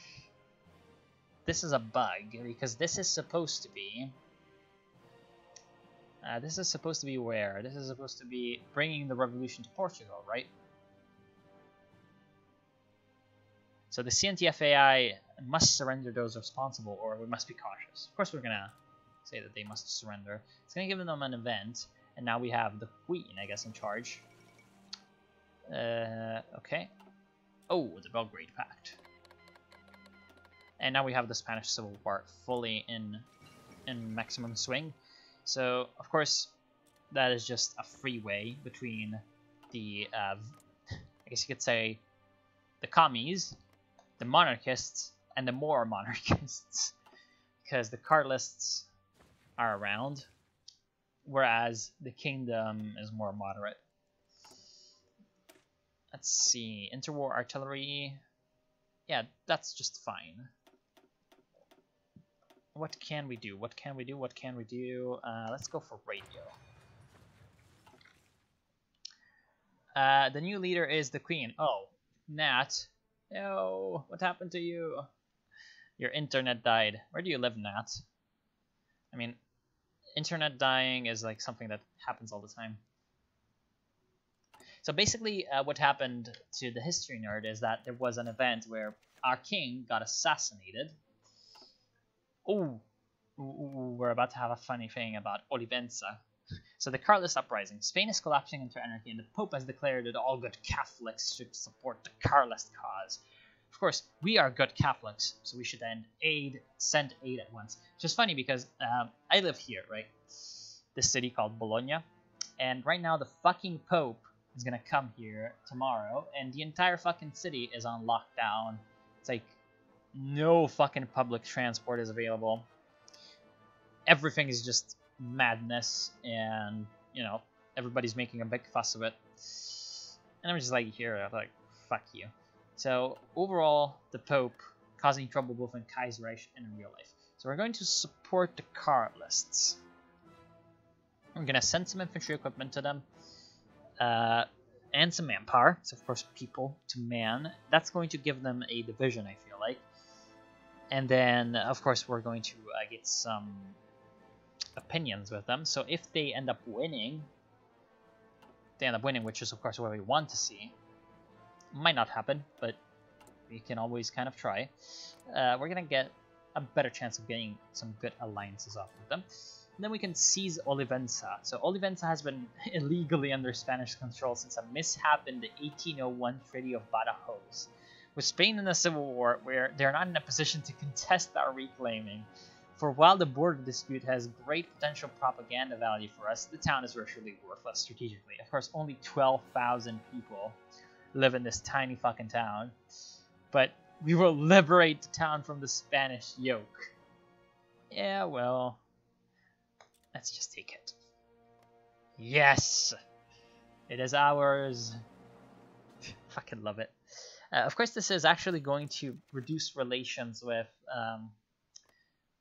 this is a bug, because this is supposed to be... this is supposed to be where? This is supposed to be bringing the revolution to Portugal, right? So the CNTFAI must surrender those responsible, or we must be cautious. Of course, we're going to say that they must surrender. It's going to give them an event, and now we have the Queen, I guess, in charge. Okay. Oh, the Belgrade Pact. And now we have the Spanish Civil War fully in maximum swing. So, of course, that is just a freeway between the, I guess you could say, the commies, the monarchists, and the more monarchists, because the Carlists are around, whereas the kingdom is more moderate. Let's see, interwar artillery, yeah, that's just fine. What can we do? What can we do? What can we do? Let's go for radio. The new leader is the Queen. Oh, Nat Yo, what happened to you? Your internet died. Where do you live, Nat? I mean, internet dying is like something that happens all the time. So basically, what happened to the history nerd is that there was an event where our king got assassinated. Oh, we're about to have a funny thing about Olivenza. So the Carlist uprising. Spain is collapsing into anarchy, and the Pope has declared that all good Catholics should support the Carlist cause. Of course, we are good Catholics, so we should send aid at once. Which is funny because I live here, right? This city called Bologna, and right now the fucking Pope is gonna come here tomorrow, and the entire fucking city is on lockdown. It's like no fucking public transport is available. Everything is just madness, and you know, everybody's making a big fuss of it. And I'm just like, here, I'm like, fuck you. So overall, the Pope causing trouble both in Kaiserreich and in real life. So we're going to support the Carlists. We're gonna send some infantry equipment to them. And some manpower, so of course people to man. That's going to give them a division, I feel like. And then, of course, we're going to get some opinions with them. So if they end up winning, which is of course what we want to see. Might not happen, but we can always kind of try. We're gonna get a better chance of getting some good alliances off with them. And then we can seize Olivenza. So Olivenza has been illegally under Spanish control since a mishap in the 1801 Treaty of Badajoz. With Spain in a civil war where they're not in a position to contest our reclaiming. For while the border dispute has great potential propaganda value for us, the town is virtually worthless strategically. Of course, only 12,000 people live in this tiny fucking town. But we will liberate the town from the Spanish yoke. Yeah, well, let's just take it. Yes! It is ours. Fucking love it. Of course, this is actually going to reduce relations with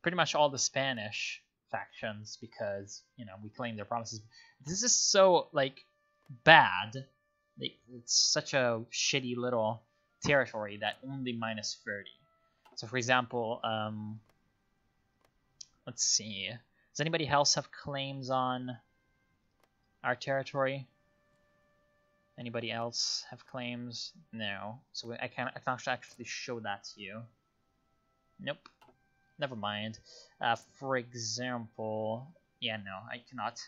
pretty much all the Spanish factions because, you know, we claim their promises. This is so, like, bad. It's such a shitty little territory that only minus 30. So, for example, let's see. Does anybody else have claims on our territory? Anybody else have claims? No. So I can't actually show that to you. Nope. Never mind. For example, yeah, no, I cannot.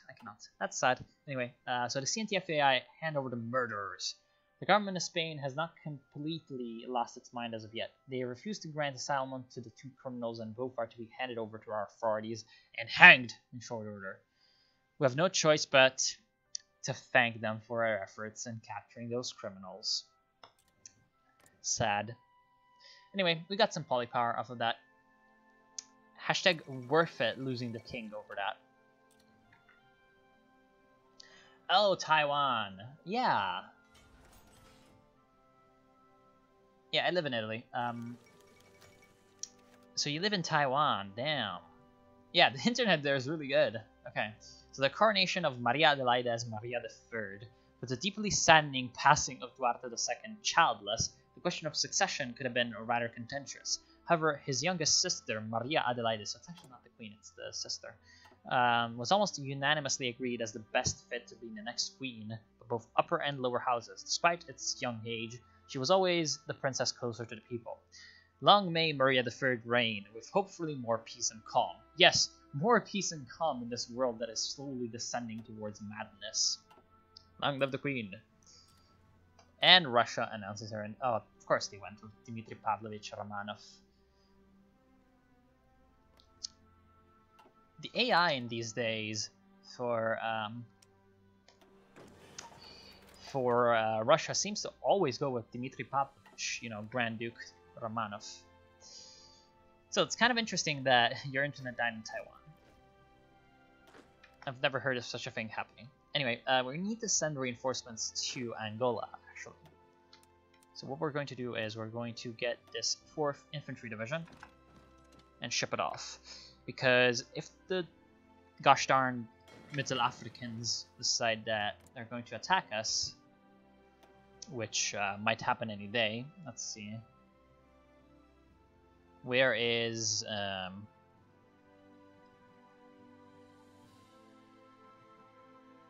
That's sad. Anyway, so the CNTFAI hand over the murderers. The government of Spain has not completely lost its mind as of yet. They refuse to grant asylum to the two criminals, and both are to be handed over to our authorities and hanged in short order. We have no choice but to thank them for our efforts in capturing those criminals. Sad. Anyway, we got some polypower off of that. Hashtag worth it losing the king over that. Oh, Taiwan. Yeah. Yeah, I live in Italy. So you live in Taiwan. Damn. Yeah, the internet there is really good. Okay. So the coronation of Maria Adelaida as Maria III, with the deeply saddening passing of Duarte II childless, the question of succession could have been rather contentious. However, his youngest sister, Maria Adelaida, so it's actually not the queen, it's the sister, was almost unanimously agreed as the best fit to be the next queen of both upper and lower houses. Despite its young age, she was always the princess closer to the people. Long may Maria III reign, with hopefully more peace and calm. Yes, more peace and calm in this world that is slowly descending towards madness. Long live the queen. And Russia announces her, and oh, of course they went with Dmitry Pavlovich Romanov. The AI in these days for Russia seems to always go with Dmitry Pavlovich, you know, Grand Duke Romanov. So it's kind of interesting that your internet died in Taiwan. I've never heard of such a thing happening. Anyway, we need to send reinforcements to Angola, actually. So what we're going to do is we're going to get this 4th Infantry Division and ship it off. Because if the gosh darn Middle Africans decide that they're going to attack us, which might happen any day. Let's see. Where is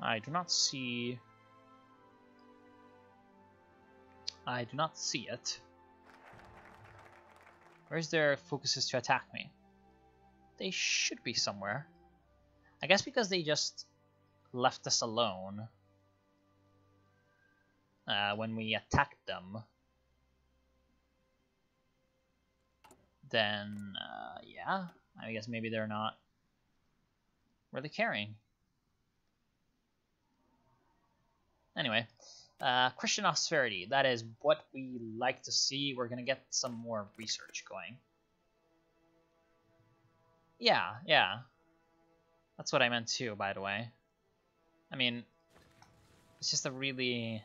I do not see it. Where's their focuses to attack me? They should be somewhere. I guess because they just left us alone when we attacked them. Then, yeah, I guess maybe they're not really caring. Anyway, Christian austerity, that is what we like to see. We're gonna get some more research going. Yeah. That's what I meant too, by the way. I mean, it's just a really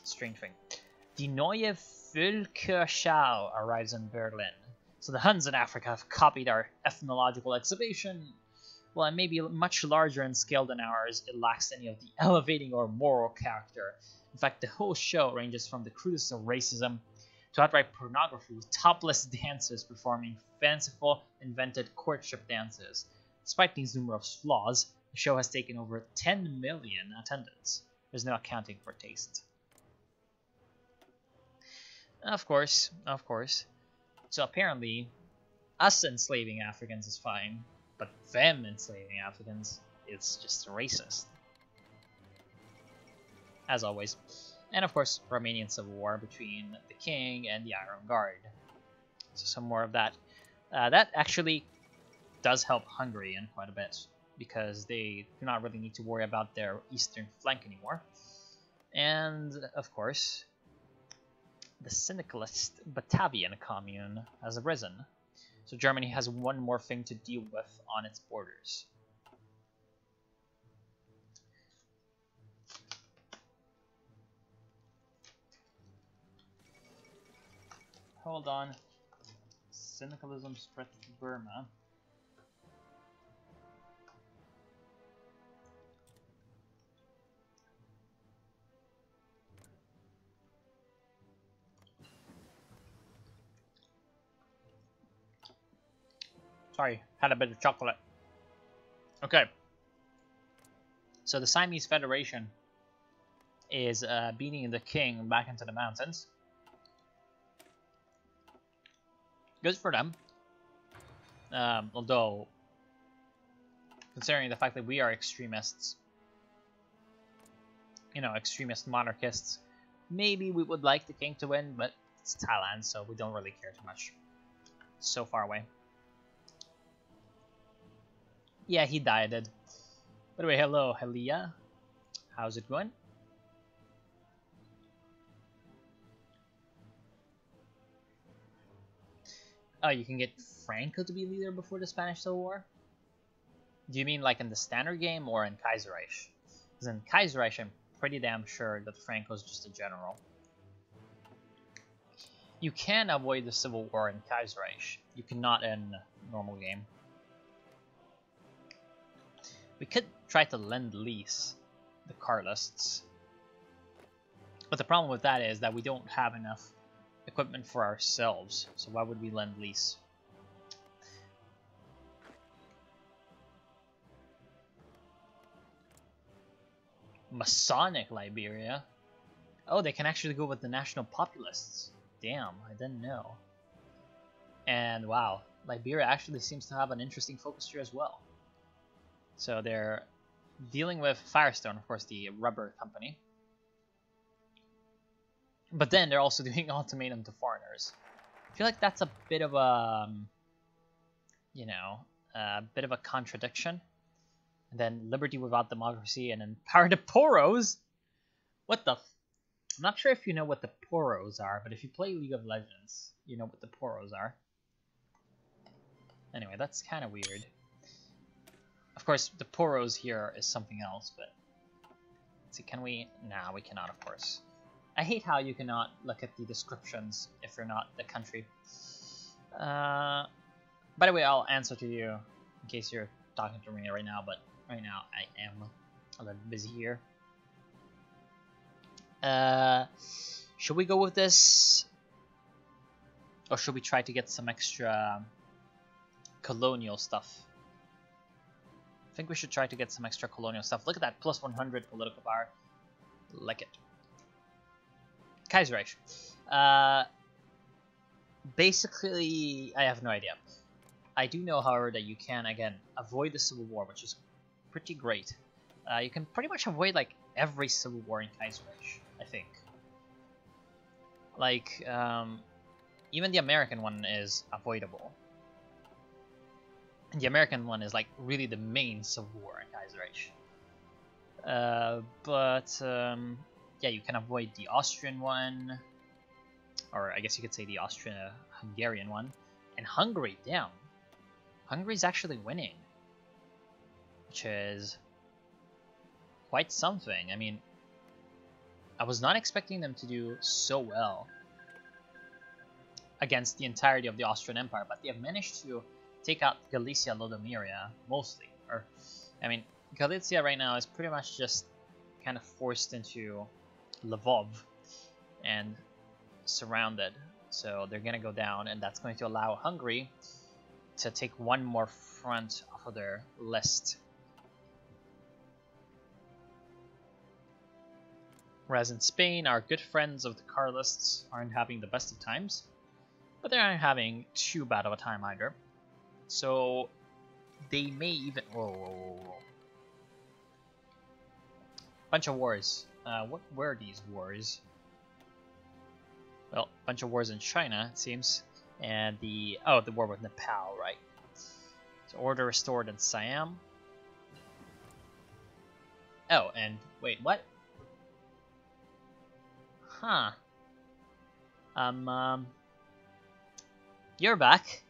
strange thing. Die Neue Völkerschau arrives in Berlin. So the Huns in Africa have copied our ethnological exhibition. While it may be much larger in scale than ours, it lacks any of the elevating or moral character. In fact, the whole show ranges from the crudest of racism to outright pornography, with topless dancers performing fanciful, invented courtship dances. Despite these numerous flaws, the show has taken over 10 million attendance. There's no accounting for taste. Of course. So apparently, us enslaving Africans is fine, but them enslaving Africans is just racist. As always. And of course, Romanian Civil War between the king and the Iron Guard. So some more of that. That actually does help Hungary in quite a bit, because they do not really need to worry about their eastern flank anymore. And of course, the syndicalist Batavian Commune has arisen. So Germany has one more thing to deal with on its borders. Hold on. Syndicalism spread to Burma. Sorry, had a bit of chocolate. Okay. So the Zionist Federation is beating the king back into the mountains. Good for them. Although, considering the fact that we are extremists, extremist monarchists, maybe we would like the king to win, but it's Thailand, so we don't really care too much. It's so far away. Yeah, he dieted. By the way, hello, heia. How's it going? Oh, you can get Franco to be leader before the Spanish Civil War? Do you mean like in the standard game or in Kaiserreich? Because in Kaiserreich, I'm pretty damn sure that Franco's just a general. You can avoid the Civil War in Kaiserreich. You cannot in normal game. We could try to lend-lease the Carlists. But the problem with that is that we don't have enough equipment for ourselves, so why would we lend-lease? Masonic Liberia? Oh, they can actually go with the National Populists. Damn, I didn't know. And wow, Liberia actually seems to have an interesting focus here as well. So they're dealing with Firestone, of course, the rubber company. But then they're also doing ultimatum to foreigners. I feel like that's a bit of a, a bit of a contradiction. And then liberty without democracy, and then power to Poros? What the I'm not sure if you know what the Poros are, but if you play League of Legends, you know what the Poros are. Anyway, that's kind of weird. Of course, the Poros here is something else, but... Let's see, can we... Nah, we cannot, of course. I hate how you cannot look at the descriptions if you're not the country. By the way, I'll answer to you in case you're talking to me right now, but right now I am a little busy here. Should we go with this? Or should we try to get some extra colonial stuff? I think we should try to get some extra colonial stuff. Look at that, plus 100 political power. Like it. Kaiserreich. Basically, I have no idea. I do know, however, that you can, again, avoid the civil war, which is pretty great. You can pretty much avoid, like, every civil war in Kaiserreich, I think. Like, even the American one is avoidable. And the American one is, like, really the main civil war in Kaiserreich. Yeah, you can avoid the Austrian one, or I guess you could say the Austrian-Hungarian one. And Hungary, damn. Hungary's actually winning, which is quite something. I mean, I was not expecting them to do so well against the entirety of the Austrian Empire, but they have managed to take out Galicia, Lodomeria, mostly. Or, I mean, Galicia right now is pretty much just kind of forced into Lvov and surrounded. So they're going to go down, and that's going to allow Hungary to take one more front off of their list. Whereas in Spain, our good friends of the Carlists aren't having the best of times, but they aren't having too bad of a time either. So they may even... Whoa. Bunch of wars. What were these wars? Well, bunch of wars in China, it seems. And the war with Nepal, right? So order restored in Siam. Oh, and wait, what? Huh. You're back.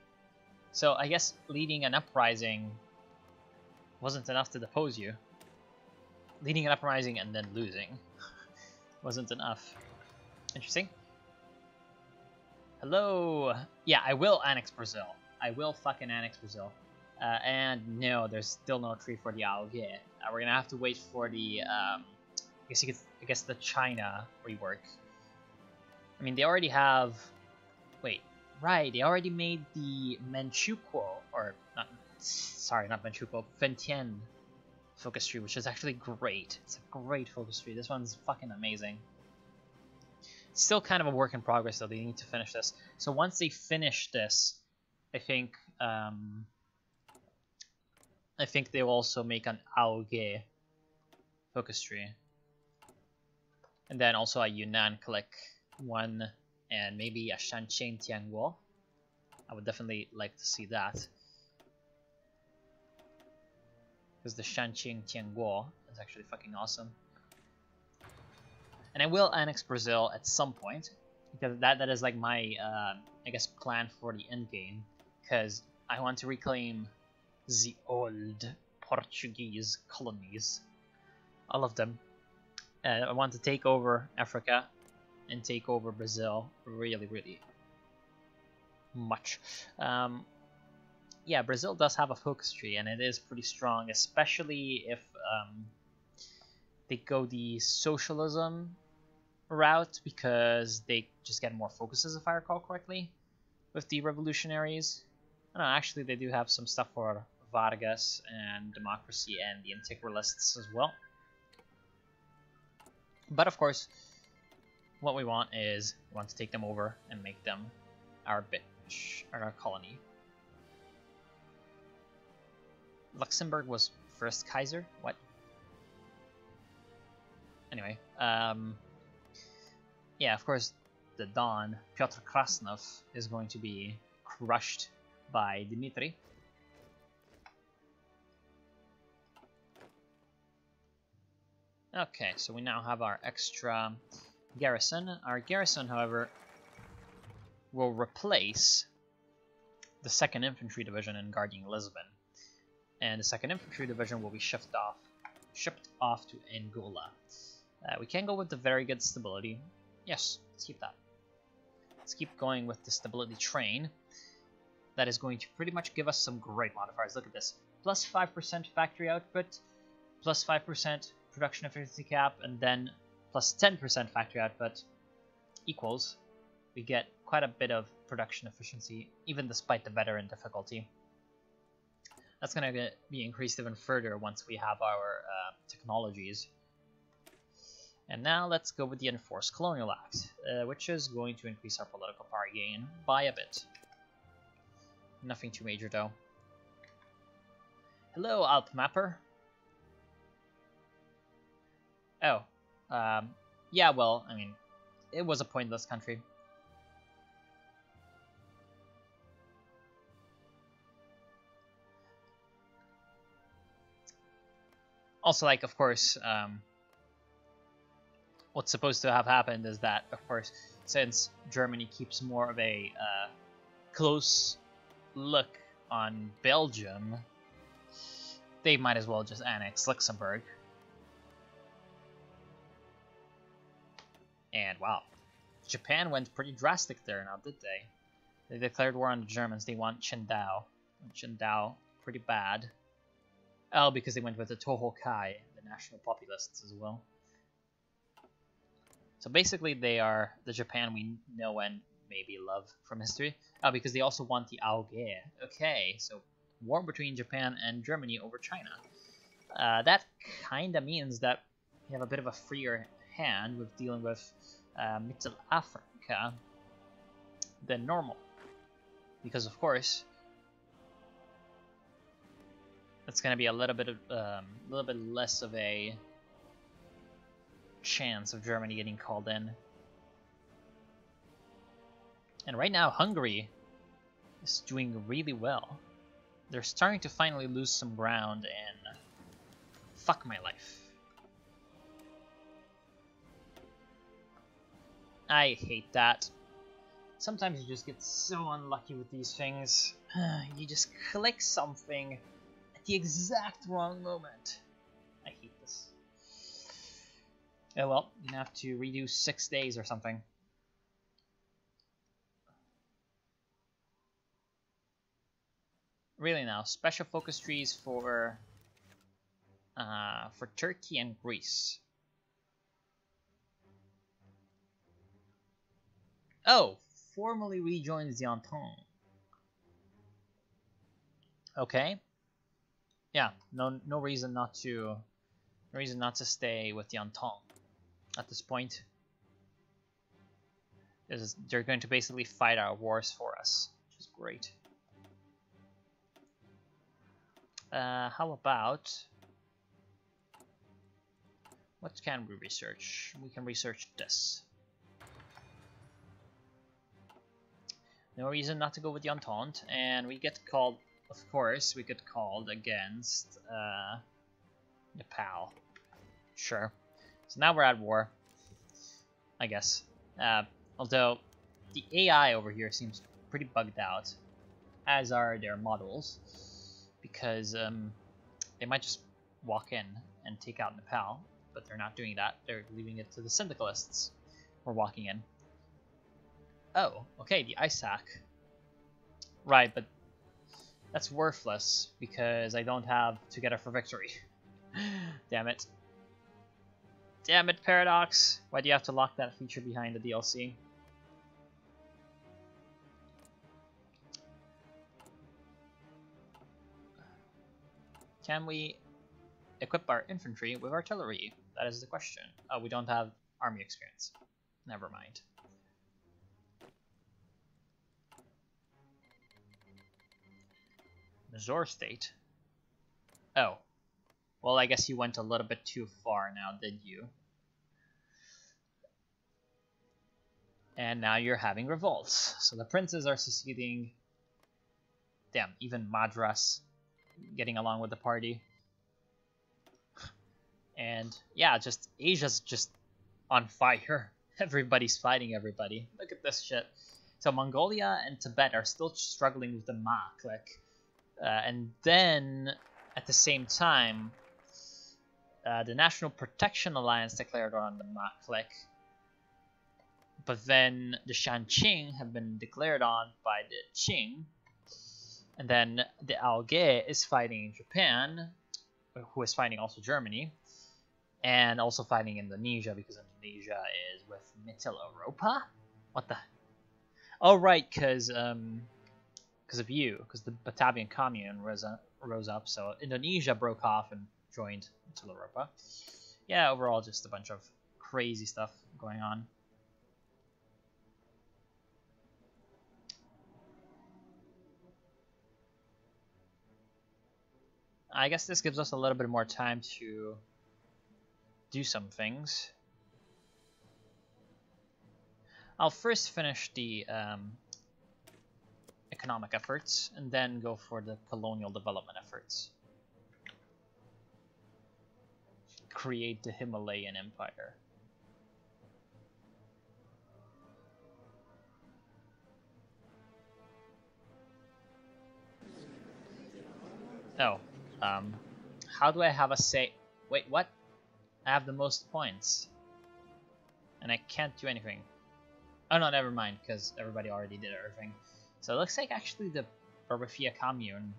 So I guess leading an uprising wasn't enough to depose you. Leading an uprising and then losing wasn't enough. Interesting. Hello. Yeah, I will annex Brazil. I will fucking annex Brazil. And no, there's still no tree for the AUG. We're gonna have to wait for the I guess the China rework. I mean, they already have. Wait, right? They already made the Manchukuo, or not? Sorry, not Manchukuo. Vientiane focus tree, which is actually great. It's a great focus tree. This one's fucking amazing. It's still kind of a work in progress, though. They need to finish this. So once they finish this, I think they'll also make an AUG focus tree, and then also a Yunnan click one, and maybe a Shanqing Tianguo. I would definitely like to see that, because the Shanqing Tianguo is actually fucking awesome. And I will annex Brazil at some point, because that is like my I guess plan for the end game, because I want to reclaim the old Portuguese colonies, all of them. I want to take over Africa and take over Brazil really, really much. Yeah, Brazil does have a focus tree, and it is pretty strong, especially if they go the socialism route, because they just get more focuses, if I recall correctly, with the revolutionaries. I don't know, actually they do have some stuff for Vargas and democracy and the integralists as well. But of course, what we want is we want to take them over and make them our bitch, or our colony. Luxembourg was first Kaiser? What? Anyway, yeah, of course, the Don, Pyotr Krasnov, is going to be crushed by Dmitry. Okay, so we now have our extra garrison. Our garrison, however, will replace the 2nd Infantry Division in guarding Lisbon. And the 2nd Infantry Division will be shipped off to Angola. We can go with the very good stability. Yes, let's keep that. Let's keep going with the stability train. That is going to pretty much give us some great modifiers. Look at this. Plus 5% factory output, plus 5% production efficiency cap, and then plus 10% factory output equals, we get quite a bit of production efficiency, even despite the veteran difficulty. That's going to be increased even further once we have our technologies. And now let's go with the Enforced Colonial Act, which is going to increase our political power gain by a bit. Nothing too major though. Hello, Alp Mapper. Oh, yeah, well, I mean, it was a pointless country. Also, like, of course, what's supposed to have happened is that, of course, since Germany keeps more of a close look on Belgium, they might as well just annex Luxembourg. And wow, Japan went pretty drastic there now, did they? They declared war on the Germans. They want Qingdao. Qingdao pretty bad. Oh, because they went with the Tohokai, the national populists as well. So basically they are the Japan we know and maybe love from history. Oh, because they also want the Aoge. Okay, so war between Japan and Germany over China. That kind of means that we have a bit of a freer hand with dealing with Middle Africa than normal. Because of course, it's going to be a little bit less of a chance of Germany getting called in. And right now, Hungary is doing really well. They're starting to finally lose some ground and fuck my life. I hate that. Sometimes you just get so unlucky with these things. You just click something at the exact wrong moment. I hate this. Oh well, you have to redo 6 days or something. Really now, special focus trees for Turkey and Greece. Oh, formally rejoins the Entente. Okay. Yeah, no reason not to stay with the Entente at this point. They're going to basically fight our wars for us, which is great. How about, what can we research? We can research this. No reason not to go with the Entente, and we get called, of course, we get called against Nepal. Sure. So now we're at war, I guess. Although the AI over here seems pretty bugged out, as are their models, because they might just walk in and take out Nepal, but they're not doing that. They're leaving it to the syndicalists who are walking in. Oh, okay, the ISAC. Right, but that's worthless because I don't have Together for Victory. Damn it. Damn it, Paradox. Why do you have to lock that feature behind the DLC? Can we equip our infantry with artillery? That is the question. Oh, we don't have army experience. Never mind. Mazor State? Oh. Well, I guess you went a little bit too far now, did you? And now you're having revolts. So the princes are seceding. Damn, even Madras getting along with the party. And yeah, just Asia's just on fire. Everybody's fighting everybody. Look at this shit. So Mongolia and Tibet are still struggling with the Ma clique. And then, at the same time, the National Protection Alliance declared war on the Ma clique. But then the Shanqing have been declared on by the Qing. And then the Aoge is fighting Japan, who is fighting also Germany. And also fighting Indonesia, because Indonesia is with Mitteleuropa? What the? Oh right, because of you, because the Batavian Commune rose up, so Indonesia broke off and joined Mitteleuropa. Yeah, overall just a bunch of crazy stuff going on. I guess this gives us a little bit more time to do some things. I'll first finish the economic efforts and then go for the colonial development efforts. Create the Himalayan Empire. Oh, how do I have a say? Wait, what? I have the most points. And I can't do anything. Oh no, never mind, because everybody already did everything. So it looks like actually the Barbafia Commune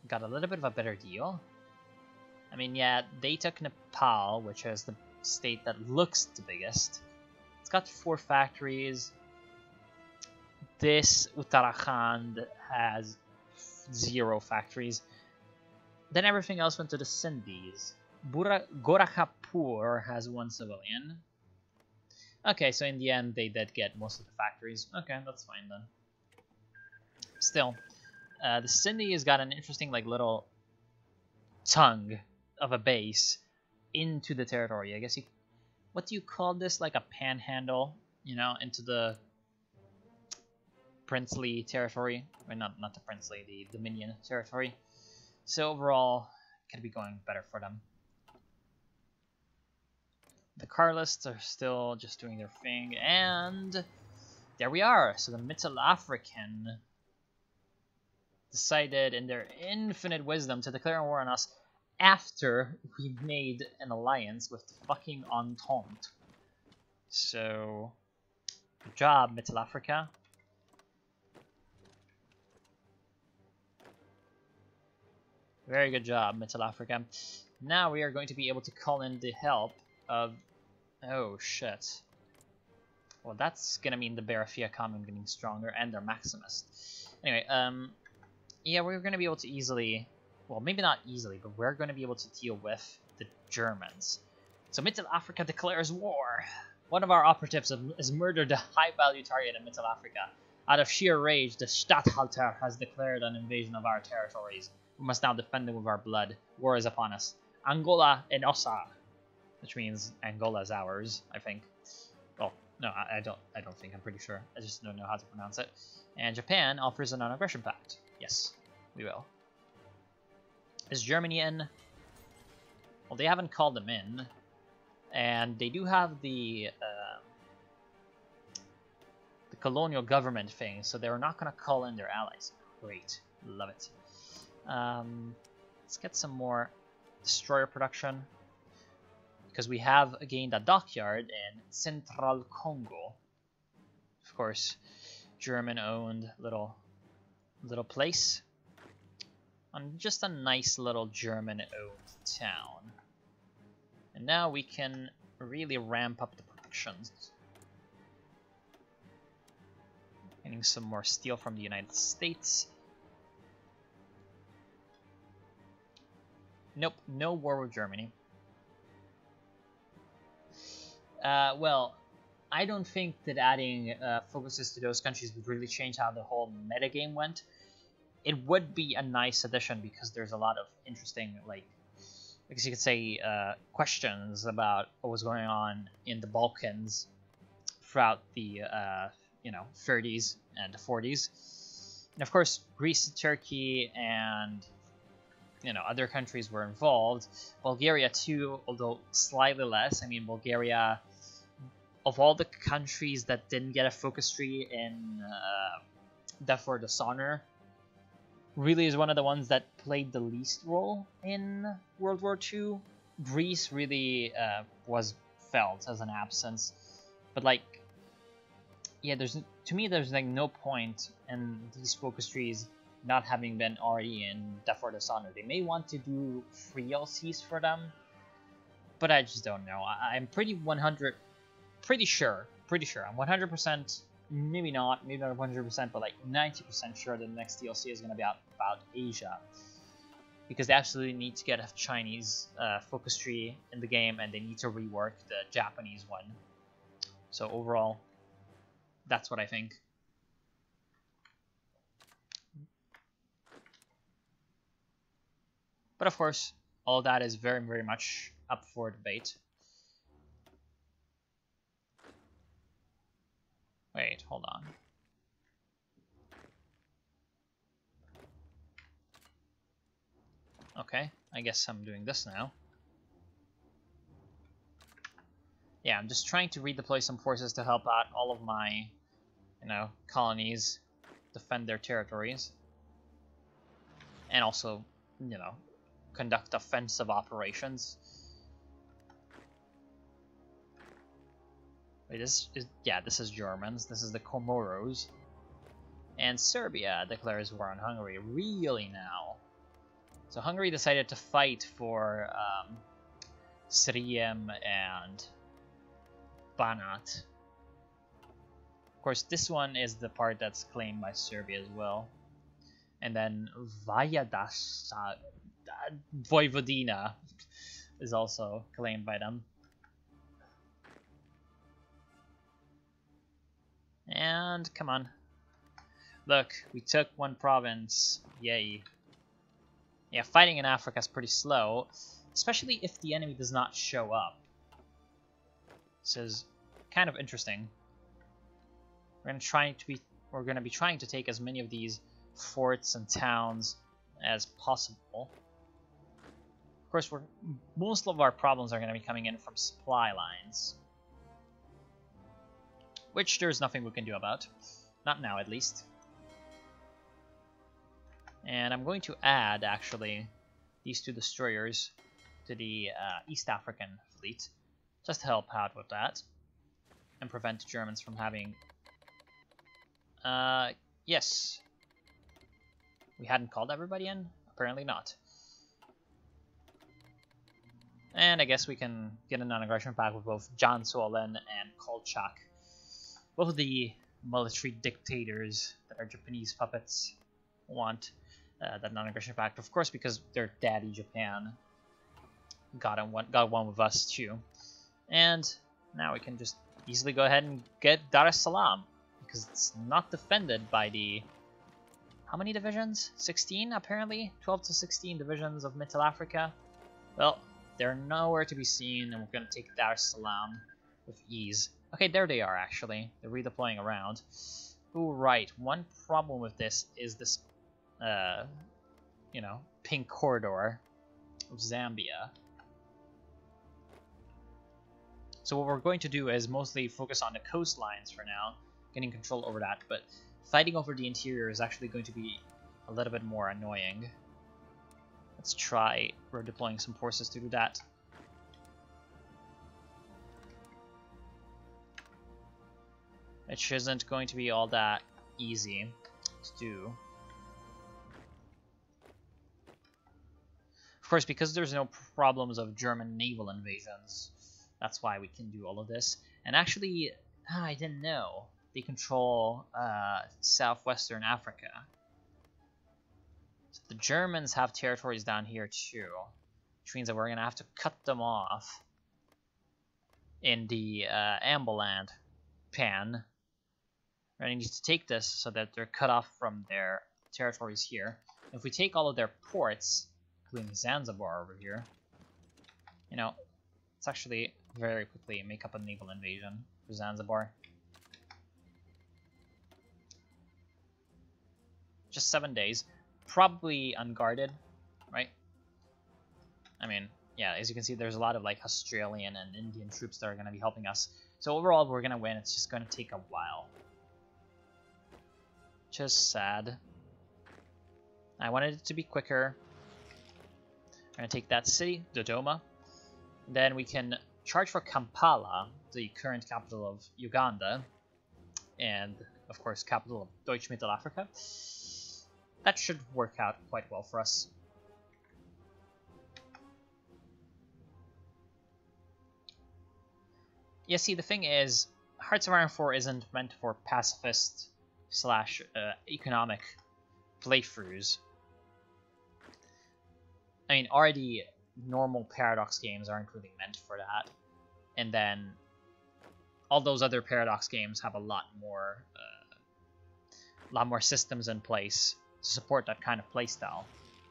got a little bit of a better deal. I mean, yeah, they took Nepal, which is the state that looks the biggest. It's got 4 factories. This Uttarakhand has 0 factories. Then everything else went to the Sindhis. Gorakhpur has 1 civilian. Okay, so in the end they did get most of the factories. Okay, that's fine then. Still, the Sindhis got an interesting like little tongue of a base into the territory. I guess you, what do you call this? Like a panhandle, you know, into the princely territory. Or not the princely, the Dominion territory. So overall, it could be going better for them. The Carlists are still just doing their thing, and there we are. So the Middle African decided in their infinite wisdom to declare war on us after we made an alliance with the fucking Entente. So, good job, Middle Africa. Very good job, Middle Africa. Now we are going to be able to call in the help of... Oh, shit. Well, that's gonna mean the Barafia Commune getting stronger and their Maximist. Anyway, yeah, we're gonna be able to easily... Well, maybe not easily, but we're gonna be able to deal with the Germans. So Middle Africa declares war. One of our operatives has murdered a high-value target in Middle Africa. Out of sheer rage, the Statthalter has declared an invasion of our territories. We must now defend them with our blood. War is upon us. Angola en ossa, which means Angola is ours, I think. Well, no, I don't think. I'm pretty sure. I just don't know how to pronounce it. And Japan offers a non-aggression pact. Yes, we will. Is Germany in? Well, they haven't called them in, and they do have the colonial government thing, so they're not going to call in their allies. Great, love it. Let's get some more destroyer production, because we have gained a dockyard in Central Congo. Of course, German-owned little place, on just a nice little German-owned town. And now we can really ramp up the productions. Getting some more steel from the United States. Nope, no war with Germany. Well, I don't think that adding focuses to those countries would really change how the whole metagame went. It would be a nice addition because there's a lot of interesting, like, I guess you could say, questions about what was going on in the Balkans throughout the, 30s and 40s. And of course, Greece, Turkey, and other countries were involved. Bulgaria too, although slightly less. I mean, Bulgaria, of all the countries that didn't get a focus tree in Death or Dishonor, really is one of the ones that played the least role in World War II. Greece really was felt as an absence, but like, yeah, there's like no point in these focus trees not having been already in Death or Dishonor. They may want to do free LCs for them, but I just don't know. I'm pretty sure, I'm 100%, maybe not 100%, but like 90% sure that the next DLC is going to be about Asia. Because they absolutely need to get a Chinese focus tree in the game, and they need to rework the Japanese one. So overall, that's what I think. But of course, all that is very, very much up for debate. Wait, hold on. Okay, I guess I'm doing this now. Yeah, I'm just trying to redeploy some forces to help out all of my, colonies defend their territories. And also, conduct offensive operations. Wait, this is Germans. This is the Comoros. And Serbia declares war on Hungary. Really now? So Hungary decided to fight for Sriem and Banat. Of course, this one is the part that's claimed by Serbia as well. And then Vojvodina is also claimed by them. And come on. Look, we took one province. Yay. Yeah, fighting in Africa is pretty slow, especially if the enemy does not show up. This is kind of interesting. We're gonna be trying to take as many of these forts and towns as possible. Of course, most of our problems are going to be coming in from supply lines, which there's nothing we can do about. Not now, at least. And I'm going to add, actually, these two destroyers to the East African fleet, just to help out with that, and prevent Germans from having... yes. We hadn't called everybody in? Apparently not. And I guess we can get a non-aggression pact with both John Solon and Kolchak. Both of the military dictators that our Japanese puppets want that non-aggression pact. Of course, because their daddy Japan got one with us too. And now we can just easily go ahead and get Dar es Salaam, because it's not defended by the... How many divisions? 16, apparently? 12 to 16 divisions of Middle Africa. Well, they're nowhere to be seen, and we're going to take Dar es Salaam with ease. Okay, there they are, actually. They're redeploying around. Ooh, right. One problem with this is this, pink corridor of Zambia. So what we're going to do is mostly focus on the coastlines for now, getting control over that, but fighting over the interior is actually going to be a little bit more annoying. Let's try redeploying some forces to do that. Which isn't going to be all that easy to do. Of course, because there's no problems of German naval invasions, that's why we can do all of this. And actually, I didn't know. They control southwestern Africa. So the Germans have territories down here too, which means that we're going to have to cut them off in the Ambaland pan. We're going to need to take this so that they're cut off from their territories here. If we take all of their ports, including Zanzibar over here, let's actually very quickly make up a naval invasion for Zanzibar. Just 7 days. Probably unguarded, right? I mean, yeah, as you can see, there's a lot of Australian and Indian troops that are going to be helping us. So overall, we're going to win. It's just going to take a while. Just sad. I wanted it to be quicker. We're going to take that city, Dodoma. Then we can charge for Kampala, the current capital of Uganda. And, of course, capital of Deutsche Mittelafrika. That should work out quite well for us. Yeah, see, the thing is, Hearts of Iron 4 isn't meant for pacifist slash economic playthroughs. I mean, already normal Paradox games aren't really meant for that, and then all those other Paradox games have a lot more systems in place to support that kind of playstyle.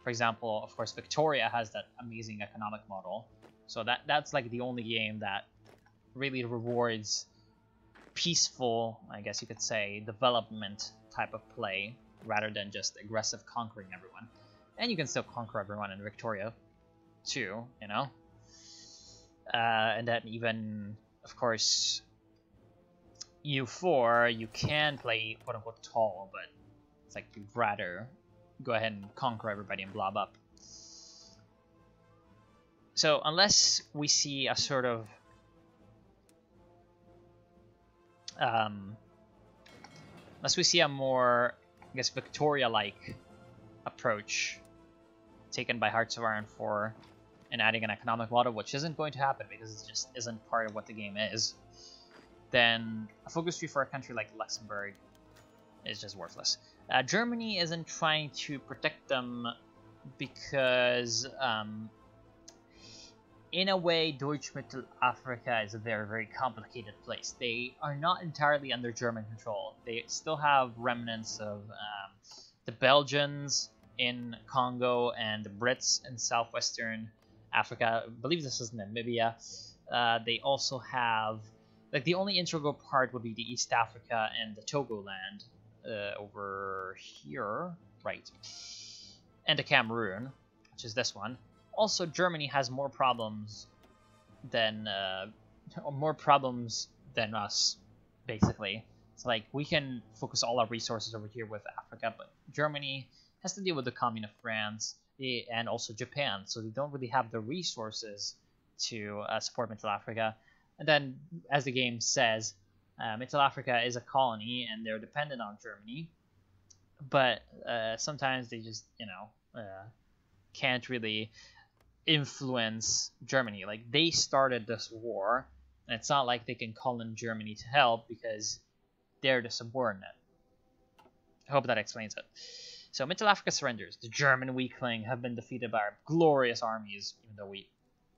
For example, of course, Victoria has that amazing economic model, so that's like the only game that really rewards peaceful, I guess you could say, development type of play rather than just aggressive conquering everyone. And you can still conquer everyone in Victoria too, you know. And then even, of course, U4, you can play quote-unquote tall, but it's like you'd rather go ahead and conquer everybody and blob up. So unless we see a sort of unless we see a more, I guess, Victoria-like approach taken by Hearts of Iron 4 and adding an economic model, which isn't going to happen because it just isn't part of what the game is, then a focus tree for a country like Luxembourg is just worthless. Germany isn't trying to protect them because, in a way, Deutsche Mittelafrika is a very, very complicated place. They are not entirely under German control. They still have remnants of the Belgians in Congo and the Brits in southwestern Africa. I believe this is Namibia. They also have, like, the only integral part would be the East Africa and the Togoland over here, right? And the Cameroon, which is this one. Also, Germany has more problems than us, basically. It's like we can focus all our resources over here with Africa, but Germany has to deal with the Commune of France and also Japan, so they don't really have the resources to support Middle Africa. And then, as the game says, Middle Africa is a colony and they're dependent on Germany, but sometimes they just, can't really influence Germany. Like, they started this war, and it's not like they can call in Germany to help because they're the subordinate. I hope that explains it. So Middle Africa surrenders. The German weakling have been defeated by our glorious armies, even though we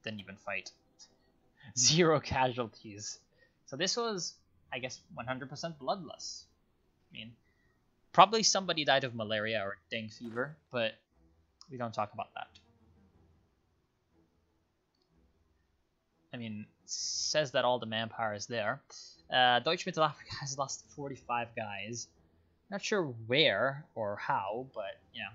didn't even fight. 0 casualties. So this was, I guess, 100% bloodless. I mean, probably somebody died of malaria or dengue fever, but we don't talk about that. I mean, it says that all the manpower is there. Deutsche Mittelafrika has lost 45 guys. Not sure where or how, but yeah.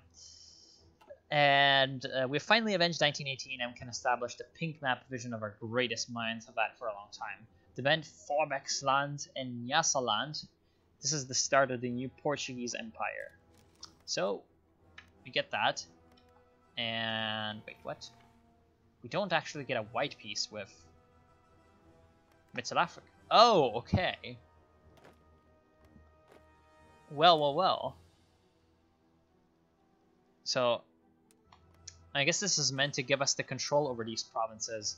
And we've finally avenged 1918 and can establish the pink map vision of our greatest minds have had for a long time. The band Vorbecksland and Nyasaland. This is the start of the new Portuguese Empire. So, we get that. And, wait, what? We don't actually get a white piece with Middle Africa. Oh, okay. Well. So, I guess this is meant to give us the control over these provinces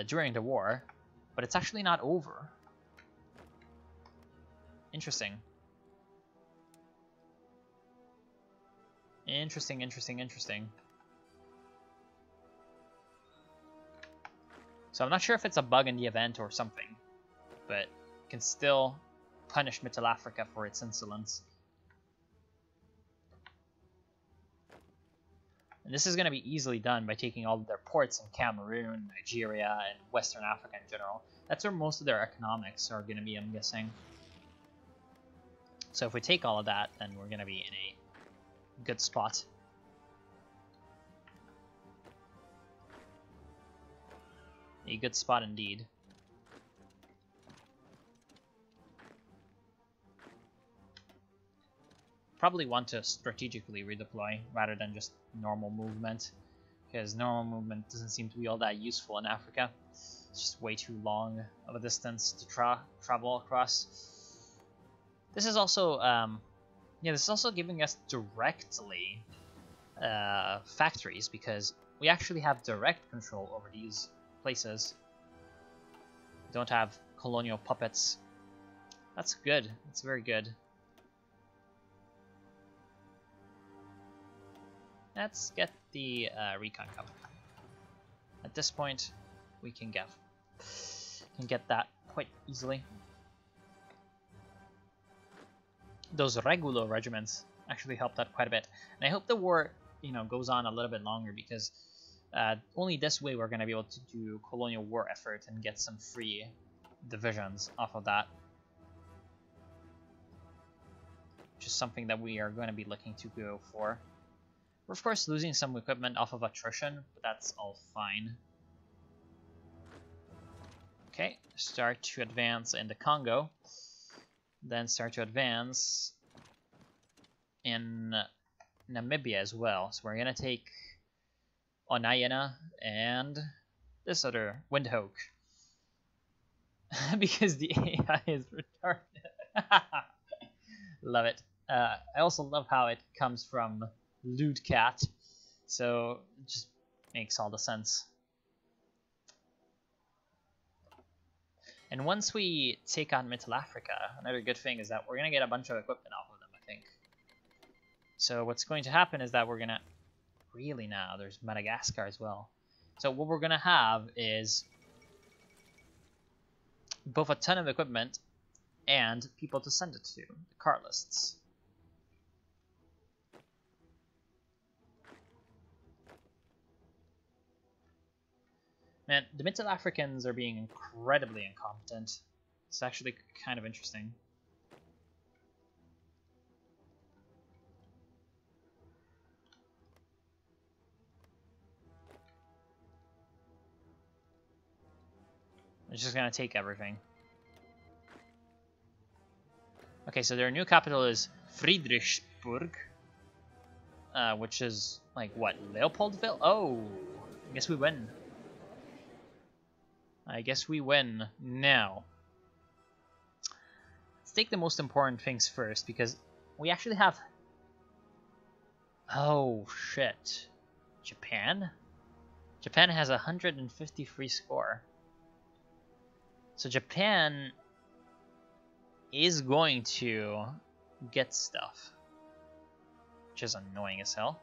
during the war, but it's actually not over. Interesting. Interesting. So I'm not sure if it's a bug in the event or something, but can still punish Middle Africa for its insolence. And this is going to be easily done by taking all of their ports in Cameroon, Nigeria, and Western Africa in general. That's where most of their economics are going to be, I'm guessing. So if we take all of that, then we're going to be in a good spot. A good spot indeed. Probably want to strategically redeploy rather than just normal movement, because normal movement doesn't seem to be all that useful in Africa. It's just way too long of a distance to travel across. This is also, this is also giving us directly factories, because we actually have direct control over these places. Don't have colonial puppets. That's good. That's very good. Let's get the recon cup. At this point, we can get that quite easily. Those regular regiments actually helped out quite a bit, and I hope the war, you know, goes on a little bit longer, because only this way we're going to be able to do colonial war effort and get some free divisions off of that, which is something that we are going to be looking to go for. We're of course losing some equipment off of attrition, but that's all fine. Okay, start to advance in the Congo, then start to advance in Namibia as well. So we're gonna take Onayana and this other Windhoek because the AI is retarded. Love it. I also love how it comes from Lewd Cat, so it just makes all the sense. And once we take on Middle Africa, another good thing is that we're going to get a bunch of equipment off of them, I think. So what's going to happen is that we're going to... Really now, there's Madagascar as well. So what we're going to have is both a ton of equipment and people to send it to, the cart lists. Man, the Middle Africans are being incredibly incompetent. It's actually kind of interesting. They're just gonna take everything. Okay, so their new capital is Friedrichsburg, which is like what, Leopoldville? Oh, I guess we win. I guess we win now. Let's take the most important things first, because we actually have... Oh, shit. Japan? Japan has a 153 score. So Japan is going to get stuff, which is annoying as hell.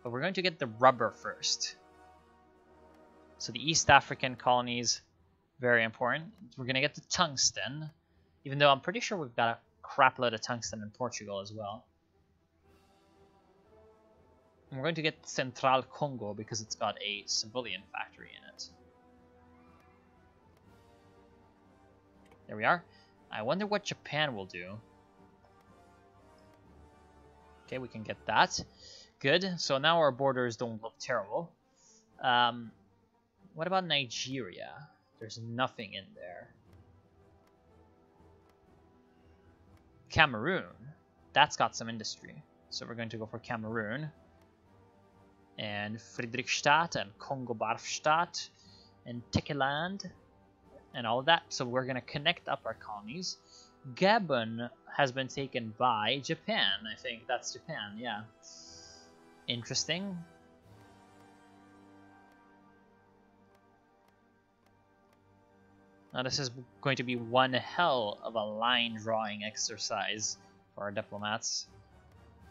But we're going to get the rubber first. So the East African colonies, very important. We're going to get the tungsten, even though I'm pretty sure we've got a crap load of tungsten in Portugal as well. And we're going to get Central Congo because it's got a civilian factory in it. There we are. I wonder what Japan will do. Okay, we can get that. Good. So now our borders don't look terrible. What about Nigeria? There's nothing in there. Cameroon. That's got some industry. So we're going to go for Cameroon. And Friedrichstadt and Kongo-Barfstadt and Tekeland and all of that. So we're going to connect up our colonies. Gabon has been taken by Japan. I think that's Japan, yeah. Interesting. Now this is going to be one hell of a line drawing exercise for our diplomats.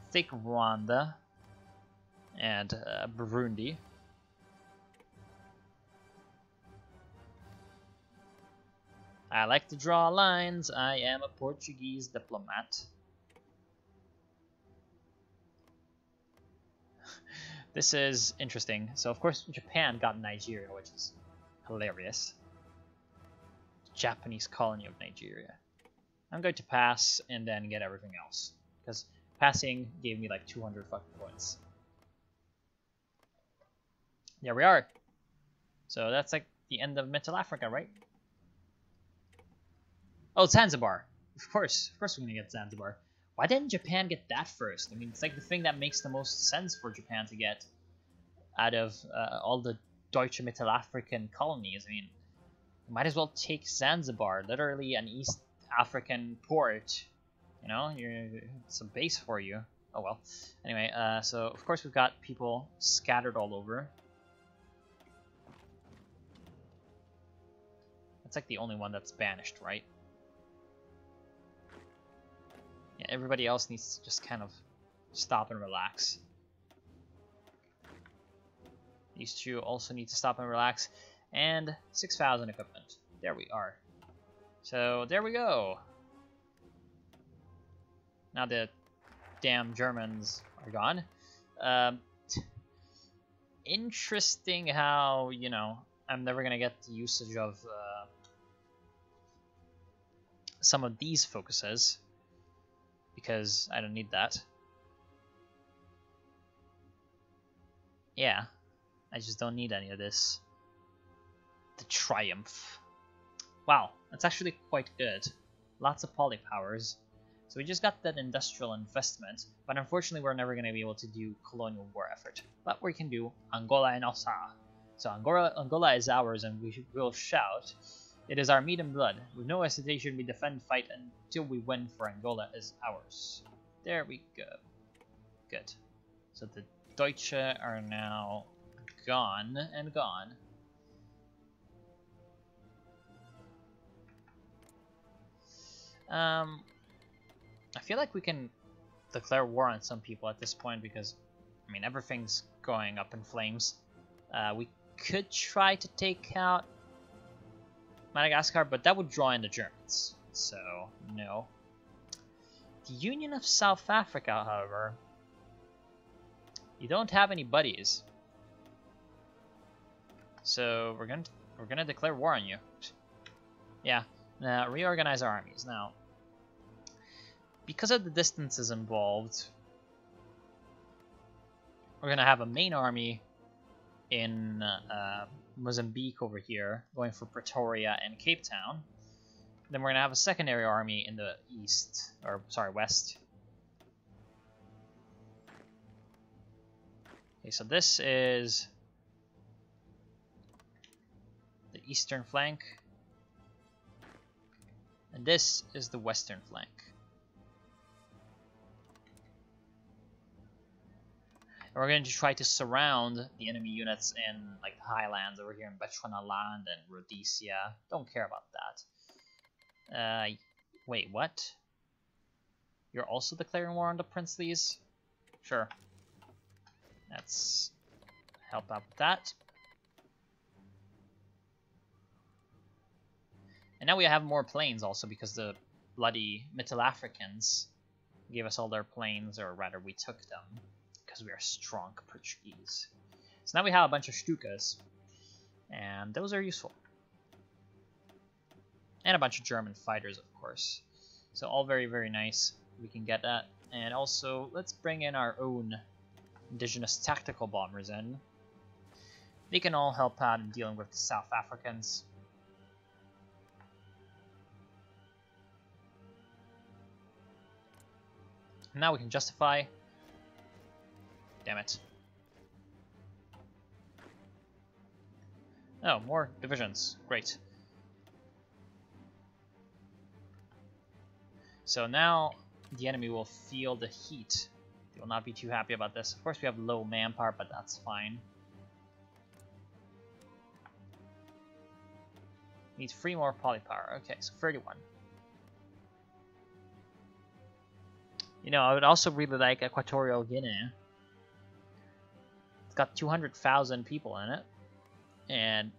Let's take Rwanda and Burundi. I like to draw lines. I am a Portuguese diplomat. This is interesting. So of course Japan got Nigeria, which is hilarious. Japanese colony of Nigeria. I'm going to pass and then get everything else, because passing gave me like 200 fucking points. There we are. So that's like the end of Middle Africa, right? Oh, Zanzibar. Of course we're gonna get Zanzibar. Why didn't Japan get that first? I mean, it's like the thing that makes the most sense for Japan to get out of all the Deutsche Mittelafrican colonies. I mean, you might as well take Zanzibar, literally an East African port. You know, it's a base for you. Oh well. Anyway, so of course we've got people scattered all over. It's like the only one that's banished, right? Yeah, everybody else needs to just kind of stop and relax. These two also need to stop and relax. And 6,000 equipment. There we are. So there we go. Now the damn Germans are gone. Interesting how, you know, I'm never gonna get the usage of some of these focuses because I don't need that. Yeah, I just don't need any of this. The Triumph. Wow, that's actually quite good. Lots of poly powers. So we just got that industrial investment, but unfortunately we're never going to be able to do colonial war effort. But we can do Angola and Ossa. So Angola is ours, and we will shout, "It is our meat and blood. With no hesitation we defend, fight until we win, for Angola is ours." There we go. Good. So the Deutsche are now gone and gone. I feel like we can declare war on some people at this point because, I mean, everything's going up in flames. We could try to take out Madagascar, but that would draw in the Germans, so no. The Union of South Africa, however, you don't have any buddies, so we're gonna declare war on you. Yeah, reorganize our armies now. Because of the distances involved, we're going to have a main army in Mozambique over here, going for Pretoria and Cape Town. Then we're going to have a secondary army in the east, or sorry, west. Okay, so this is the eastern flank, and this is the western flank. And we're going to try to surround the enemy units in like the highlands over here in Bechuanaland and Rhodesia. Don't care about that. Wait, what? You're also declaring war on the Princelies? Sure. Let's help out with that. And now we have more planes also because the bloody Middle Africans gave us all their planes, or rather we took them. Because we are strong Portuguese. So now we have a bunch of Stukas, and those are useful. And a bunch of German fighters, of course. So all very, very nice. We can get that. And also, let's bring in our own indigenous tactical bombers in. They can all help out in dealing with the South Africans. And now we can justify. Damn it. Oh, more divisions. Great. So now the enemy will feel the heat. They will not be too happy about this. Of course, we have low manpower, but that's fine. Need 3 more polypower. Okay, so 31. You know, I would also really like Equatorial Guinea. Got 200,000 people in it, and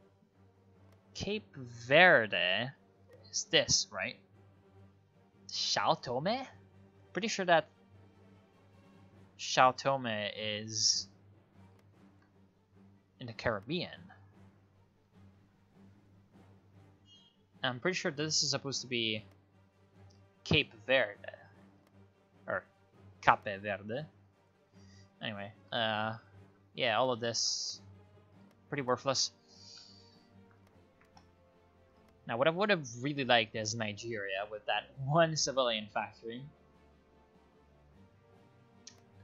Cape Verde is this, right? Sao Tome? Pretty sure that Sao Tome is in the Caribbean. I'm pretty sure this is supposed to be Cape Verde, or Cape Verde. Anyway, yeah, all of this pretty worthless. Now, what I would have really liked is Nigeria with that one civilian factory.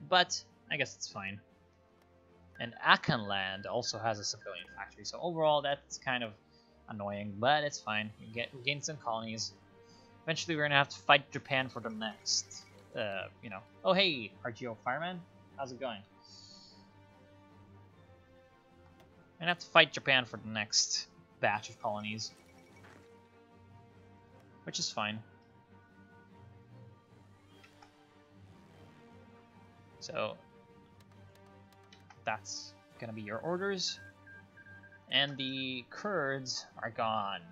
But I guess it's fine. And Akanland also has a civilian factory, so overall that's kind of annoying, but it's fine. We gain some colonies. Eventually we're gonna have to fight Japan for the next, you know. Oh hey, RGO Fireman, how's it going? We're gonna have to fight Japan for the next batch of colonies. which is fine. So that's gonna be your orders. And the Kurds are gone.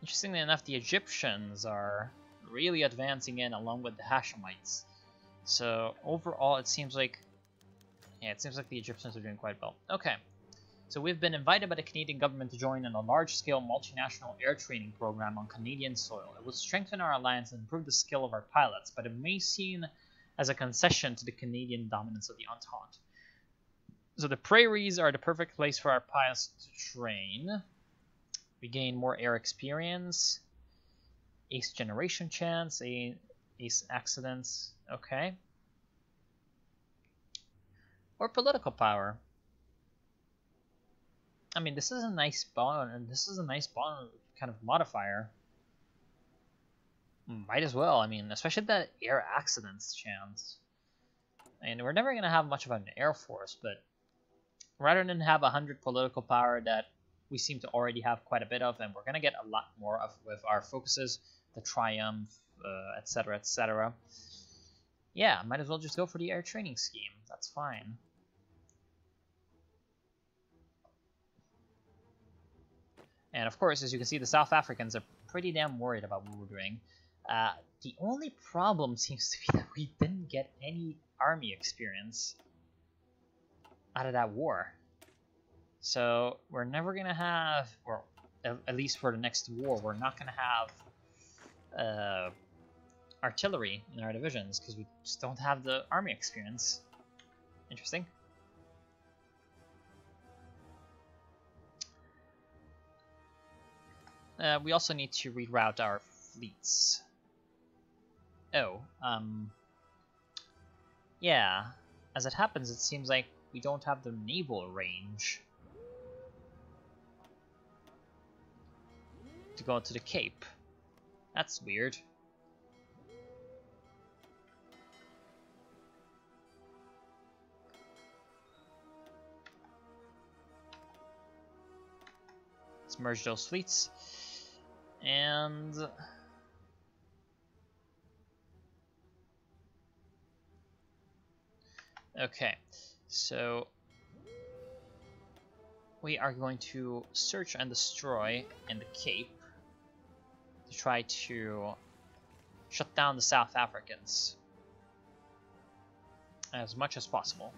Interestingly enough, the Egyptians are really advancing in along with the Hashemites. So overall, it seems like the Egyptians are doing quite well. Okay, so we've been invited by the Canadian government to join in a large-scale multinational air training program on Canadian soil. It will strengthen our alliance and improve the skill of our pilots, but it may seem as a concession to the Canadian dominance of the Entente. So the prairies are the perfect place for our pilots to train. We gain more air experience, ace generation chance, ace accidents, okay. Or political power. I mean, this is a nice bond, and this is a nice bond kind of modifier. Might as well, I mean, especially that air accidents chance. And we're never going to have much of an air force, but rather than have 100 political power that we seem to already have quite a bit of, and we're going to get a lot more of with our focuses, the Triumph, etc., etc. Yeah, might as well just go for the air training scheme. That's fine. And of course, as you can see, the South Africans are pretty damn worried about what we're doing. The only problem seems to be that we didn't get any army experience out of that war. So we're never going to have, or at least for the next war, we're not going to have artillery in our divisions because we just don't have the army experience. Interesting. We also need to reroute our fleets. Oh, yeah. As it happens, it seems like we don't have the naval range to go to the Cape. That's weird. Let's merge those fleets. And okay, so we are going to search and destroy in the Cape to try to shut down the South Africans as much as possible.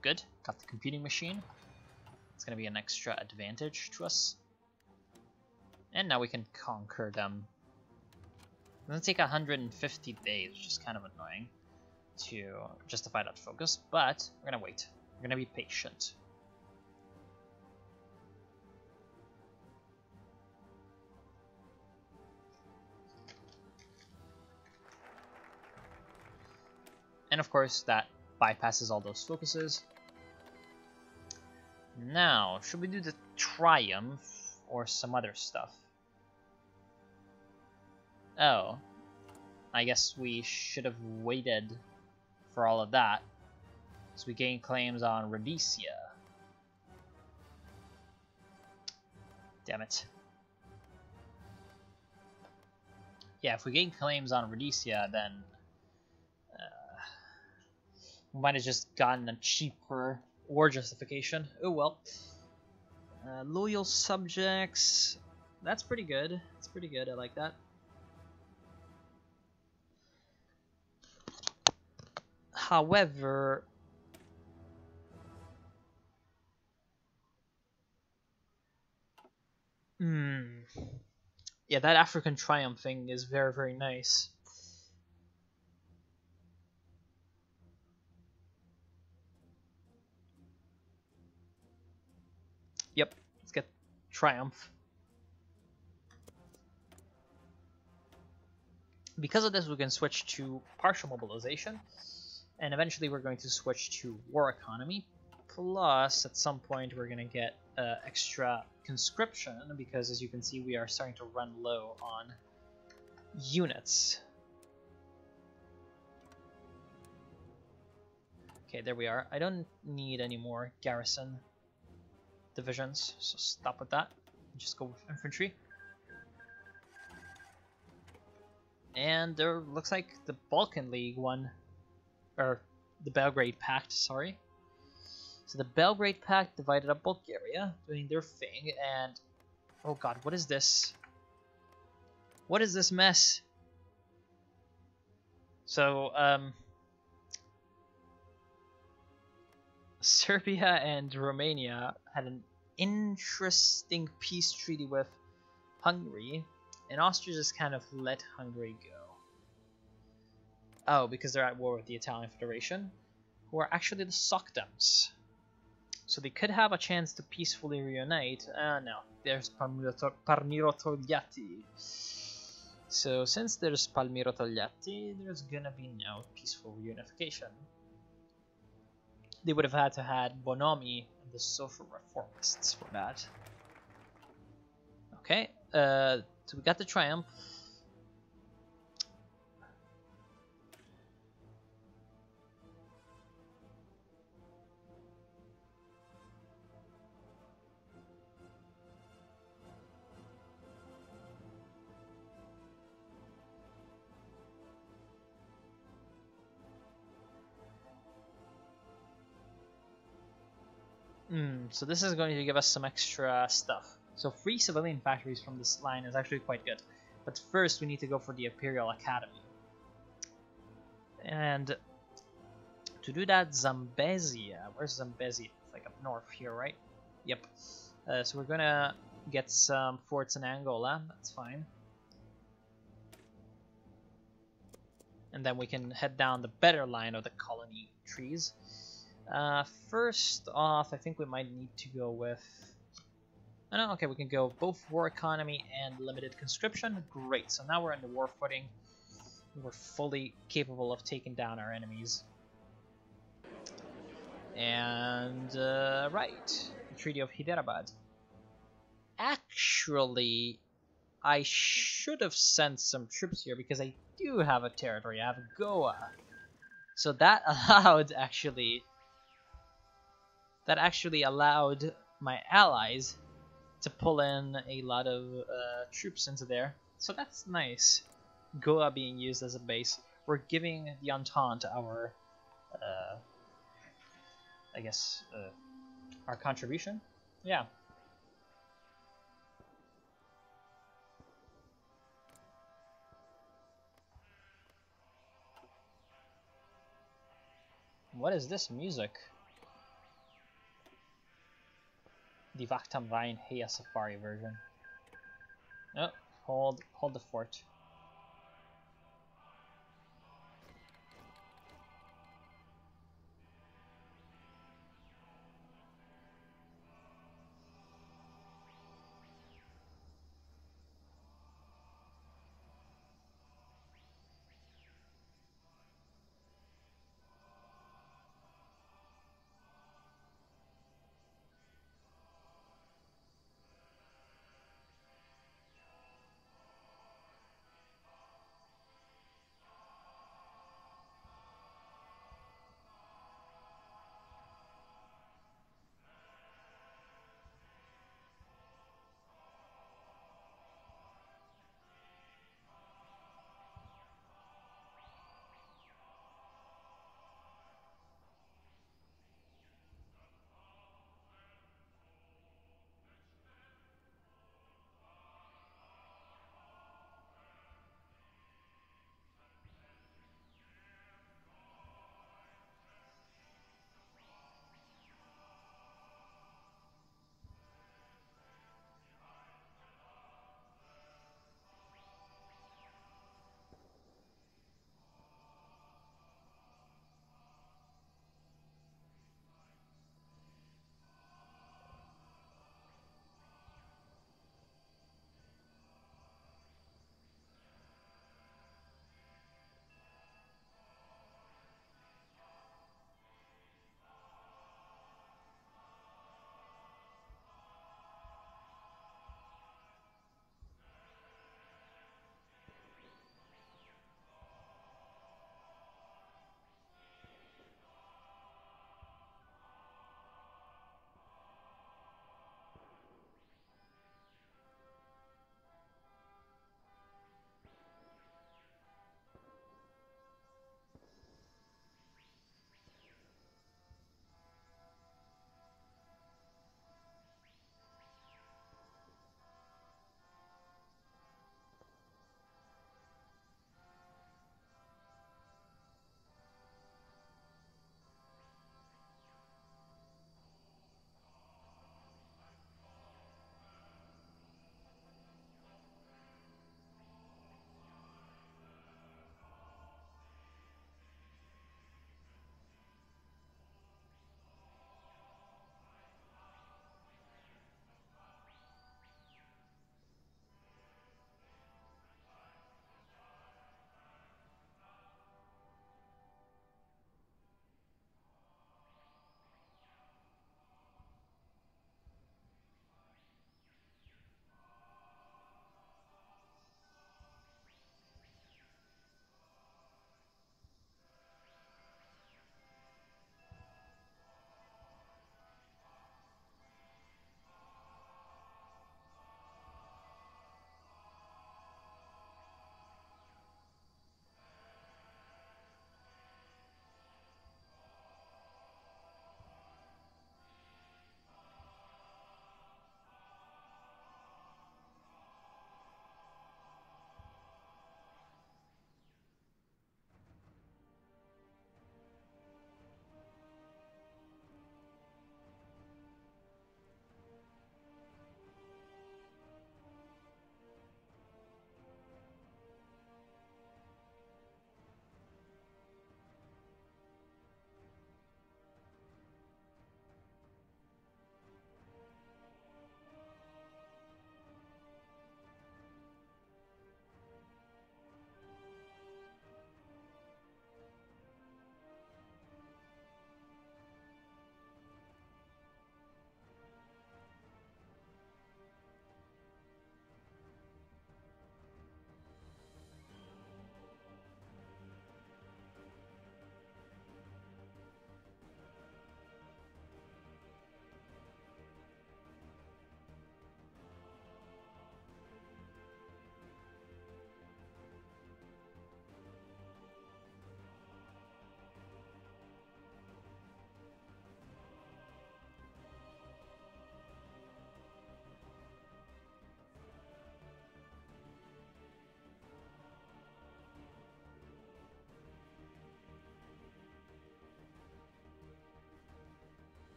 Good, got the computing machine. It's going to be an extra advantage to us. And now we can conquer them. It's going to take 150 days, which is kind of annoying to justify that focus, but we're going to wait. We're going to be patient. And of course, that bypasses all those focuses. Now, should we do the Triumph or some other stuff? Oh, I guess we should have waited for all of that, so we gain claims on Rhodesia. Damn it. Yeah, if we gain claims on Rhodesia, then we might have just gotten a cheaper war justification. Oh well. Loyal subjects. That's pretty good. That's pretty good. I like that. However, yeah, that African Triumph thing is very, very nice. Yep, let's get Triumph. Because of this, we can switch to partial mobilization, and eventually we're going to switch to war economy. Plus, at some point, we're going to get extra conscription, because as you can see, we are starting to run low on units. Okay, there we are. I don't need any more garrison divisions, so stop with that. Just go with infantry. And there looks like the Balkan League won, or the Belgrade Pact, sorry. So the Belgrade Pact divided up Bulgaria, doing their thing, and oh god, what is this? What is this mess? So, Serbia and Romania had an interesting peace treaty with Hungary, and Austria just kind of let Hungary go. Oh, because they're at war with the Italian Federation, who are actually the Socdems. So they could have a chance to peacefully reunite. No, there's Palmiro Togliatti. So since there's Palmiro Togliatti, there's gonna be no peaceful reunification. They would have had to had Bonomi and the social reformists for that. Okay, so we got the triumph. So this is going to give us some extra stuff. So 3 civilian factories from this line is actually quite good. But first we need to go for the Imperial Academy. And to do that, Zambezia. Where's Zambezia? It's like up north here, right? Yep. So we're gonna get some forts in Angola. That's fine. And then we can head down the better line of the colony trees. First off, I think we might need to go with... Oh, no, okay, we can go both war economy and limited conscription. Great, so now we're in the war footing. We're fully capable of taking down our enemies. And, right, the Treaty of Hyderabad. Actually, I should have sent some troops here because I do have a territory. I have Goa. So that allowed, that actually allowed my allies to pull in a lot of troops into there. So that's nice. Goa being used as a base. We're giving the Entente our, I guess, our contribution? Yeah. What is this music? The Vaktam Rhine Heia Safari version. Oh, hold the fort.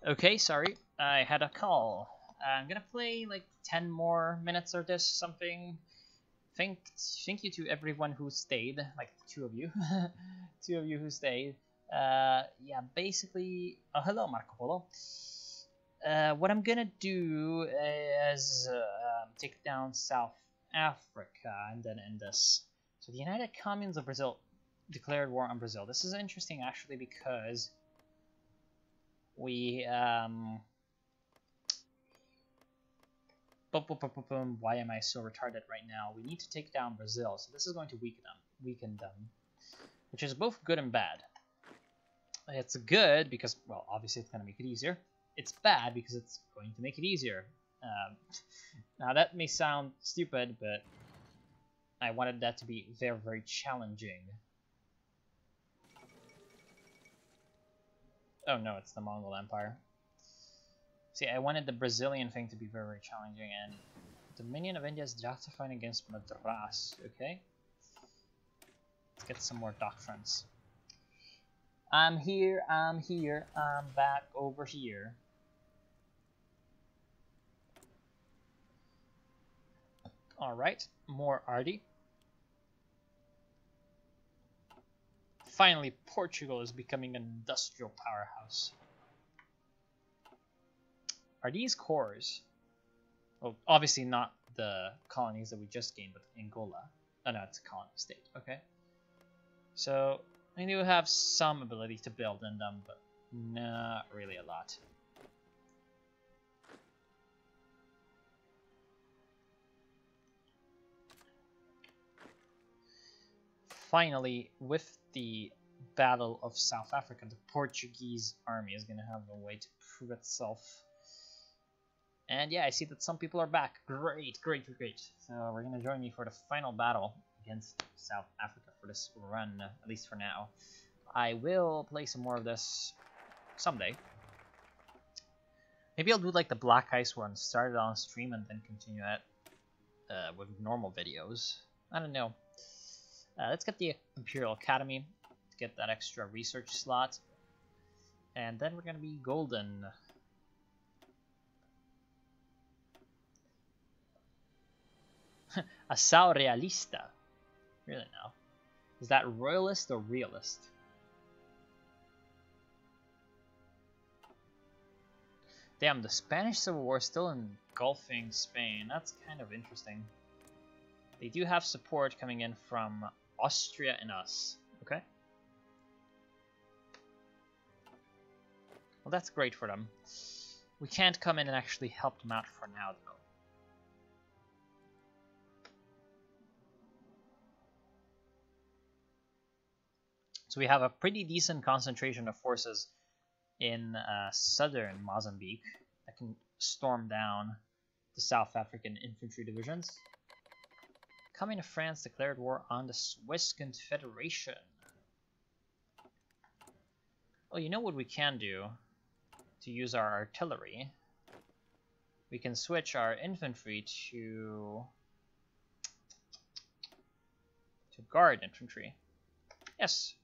Okay, sorry, I had a call. I'm gonna play like 10 more minutes or this something. Thank you to everyone who stayed, like two of you, two of you who stayed. Yeah, basically, hello Marco Polo. What I'm gonna do is take down South Africa and then end this. So the United Communes of Brazil declared war on Brazil. This is interesting actually because we why am I so retarded right now? We need to take down Brazil, so this is going to weaken them, which is both good and bad. It's good because, well, obviously it's going to make it easier. It's bad because it's going to make it easier. Now that may sound stupid, but I wanted that to be very, very challenging. Oh no, it's the Mongol Empire. See, I wanted the Brazilian thing to be very, very challenging, and Dominion of India is justifying against Madras, okay? Let's get some more doctrines. I'm here, I'm back over here. Alright, more Ardi. Finally, Portugal is becoming an industrial powerhouse. Are these cores? Well, obviously not the colonies that we just gained, but Angola. Oh no, it's a colony state, okay. So, I do have some ability to build in them, but not really a lot. Finally, with the Battle of South Africa, the Portuguese army is going to have a way to prove itself. And yeah, I see that some people are back. Great, great, great. So we're going to join me for the final battle against South Africa for this run, at least for now. I will play some more of this someday. Maybe I'll do like the Black Ice one, start it on stream and then continue it with normal videos. I don't know. Let's get the Imperial Academy to get that extra research slot. And then we're going to be golden. Asao Realista. Really now. Is that royalist or realist? Damn, the Spanish Civil War is still engulfing Spain. That's kind of interesting. They do have support coming in from Austria and us. Okay. Well, that's great for them. We can't come in and actually help them out for now, though. So we have a pretty decent concentration of forces in southern Mozambique that can storm down the South African infantry divisions. Coming to France declared war on the Swiss Confederation. Well, you know what we can do to use our artillery? We can switch our infantry to guard infantry. Yes.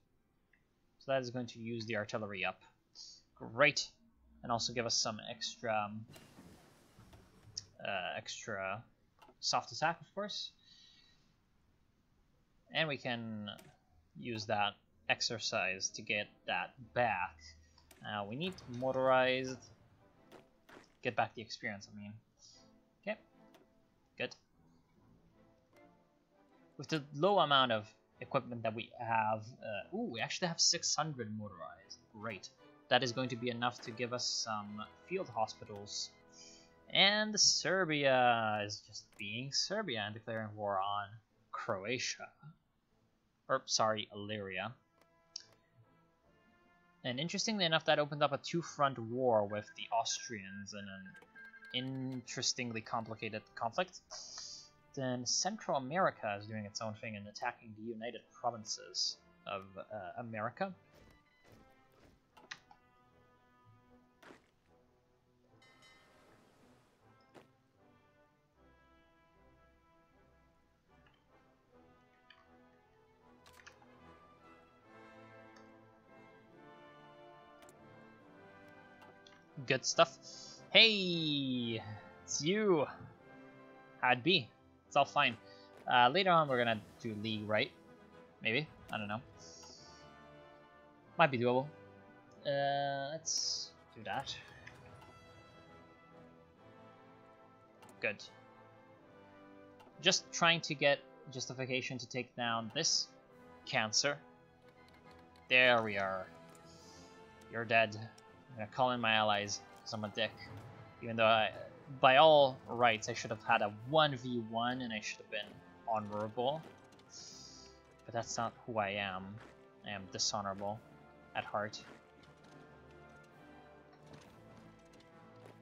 So that is going to use the artillery up. Great. And also give us some extra soft attack, of course. And we can use that exercise to get that back. We need motorized. Get back the experience, I mean. Okay. Good. With the low amount of equipment that we have, ooh, we actually have 600 motorized. Great. That is going to be enough to give us some field hospitals. And Serbia is just being Serbia and declaring war on Croatia. Or, sorry, Illyria. And interestingly enough, that opened up a two-front war with the Austrians in an interestingly complicated conflict. Then Central America is doing its own thing and attacking the United Provinces of America. Good stuff. Hey, it's you. How'd be? It's all fine. Later on, we're gonna do League, right? Maybe. I don't know. Might be doable. Let's do that. Good. Just trying to get justification to take down this cancer. There we are. You're dead. I'm gonna call in my allies because I'm a dick. Even though by all rights I should have had a 1v1 and I should have been honorable. But that's not who I am. I am dishonorable at heart.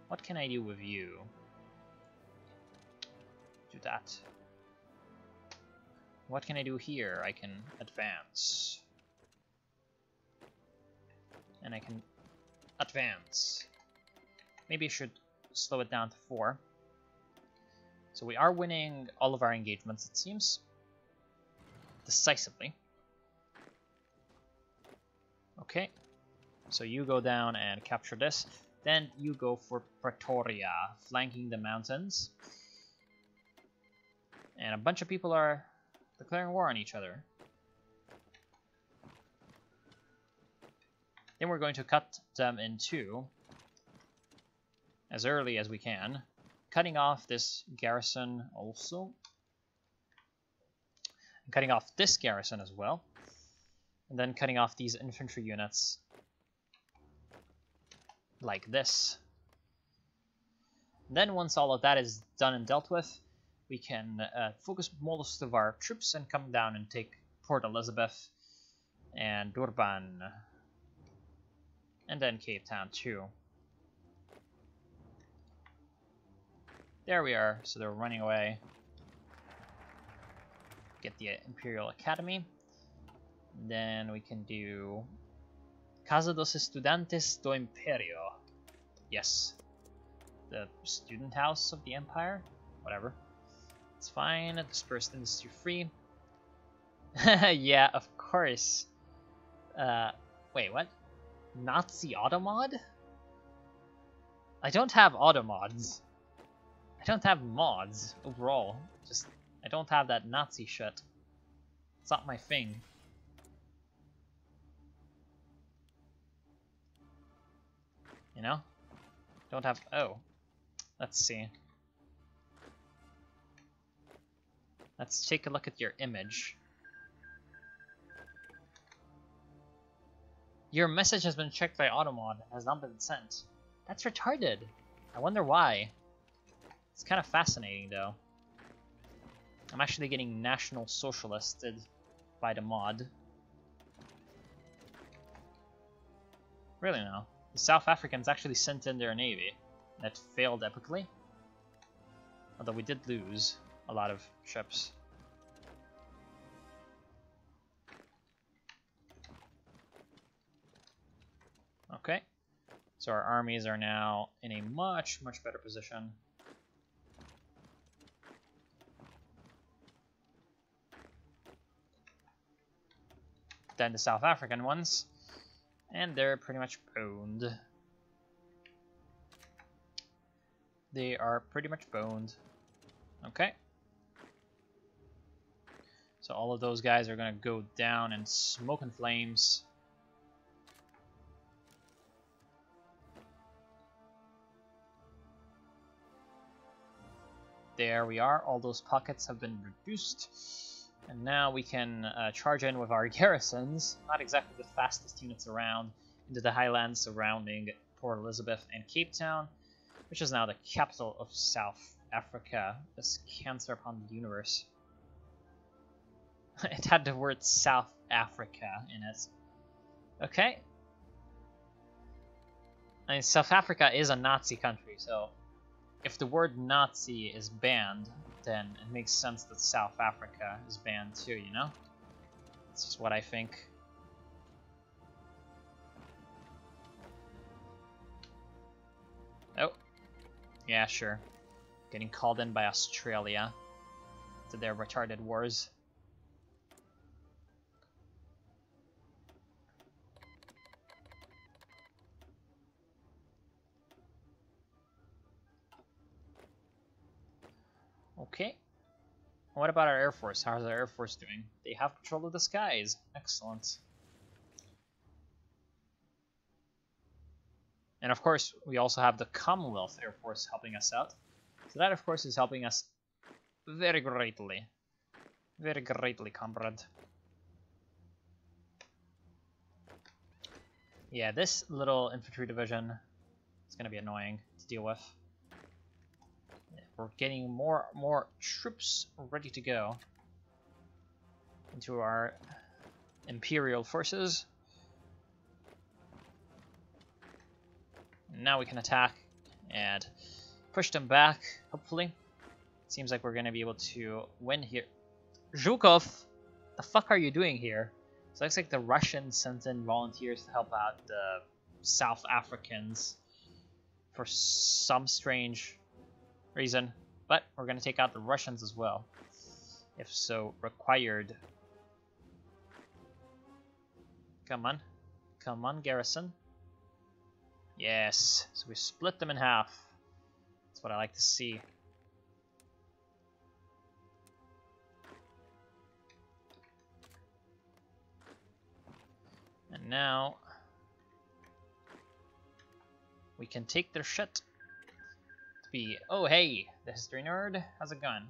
What can I do with you? Do that. What can I do here? I can advance. And I can advance. Maybe I should slow it down to 4. So we are winning all of our engagements, it seems. Decisively. Okay. So you go down and capture this. Then you go for Pretoria, flanking the mountains. And a bunch of people are declaring war on each other. Then we're going to cut them in 2 as early as we can, cutting off this garrison also, and cutting off this garrison as well, and then cutting off these infantry units like this. And then once all of that is done and dealt with, we can focus most of our troops and come down and take Port Elizabeth and Durban, and then Cape Town too. There we are, so they're running away. Get the Imperial Academy. Then we can do Casa dos Estudantes do Imperio. Yes. The student house of the Empire. Whatever. It's fine. Dispersed industry free. Yeah, of course. Wait, what? Nazi automod? I don't have automods. I don't have mods overall. Just, I don't have that Nazi shit. It's not my thing. You know? Don't have... Oh. Let's see. Let's take a look at your image. Your message has been checked by Automod and has not been sent. That's retarded. I wonder why. It's kind of fascinating though. I'm actually getting National Socialisted by the mod. Really now. The South Africans actually sent in their navy. That failed epically. Although we did lose a lot of ships. Okay. So our armies are now in a much, much better position. Than the South African ones. And they're pretty much boned. They are pretty much boned. Okay. So all of those guys are going to go down in smoke and flames. There we are. All those pockets have been reduced. And now we can charge in with our garrisons. Not exactly the fastest units around. Into the highlands surrounding Port Elizabeth and Cape Town, which is now the capital of South Africa. This cancer upon the universe. It had the word South Africa in it. Okay. I mean, South Africa is a Nazi country, so if the word Nazi is banned, then it makes sense that South Africa is banned too, you know? That's just what I think. Oh. Yeah, sure. Getting called in by Australia to their retarded wars. Okay. What about our Air Force? How's our Air Force doing? They have control of the skies. Excellent. And of course, we also have the Commonwealth Air Force helping us out. So that, of course, is helping us very greatly. Very greatly, comrade. Yeah, this little infantry division is going to be annoying to deal with. We're getting more troops ready to go into our Imperial forces. Now we can attack and push them back, hopefully. Seems like we're going to be able to win here. Zhukov, the fuck are you doing here? So it looks like the Russians sent in volunteers to help out the South Africans for some strange reason. But we're going to take out the Russians as well, if so required. Come on. Come on, garrison. Yes, so we split them in half. That's what I like to see. And now we can take their shit. To be, oh hey, the history nerd has a gun.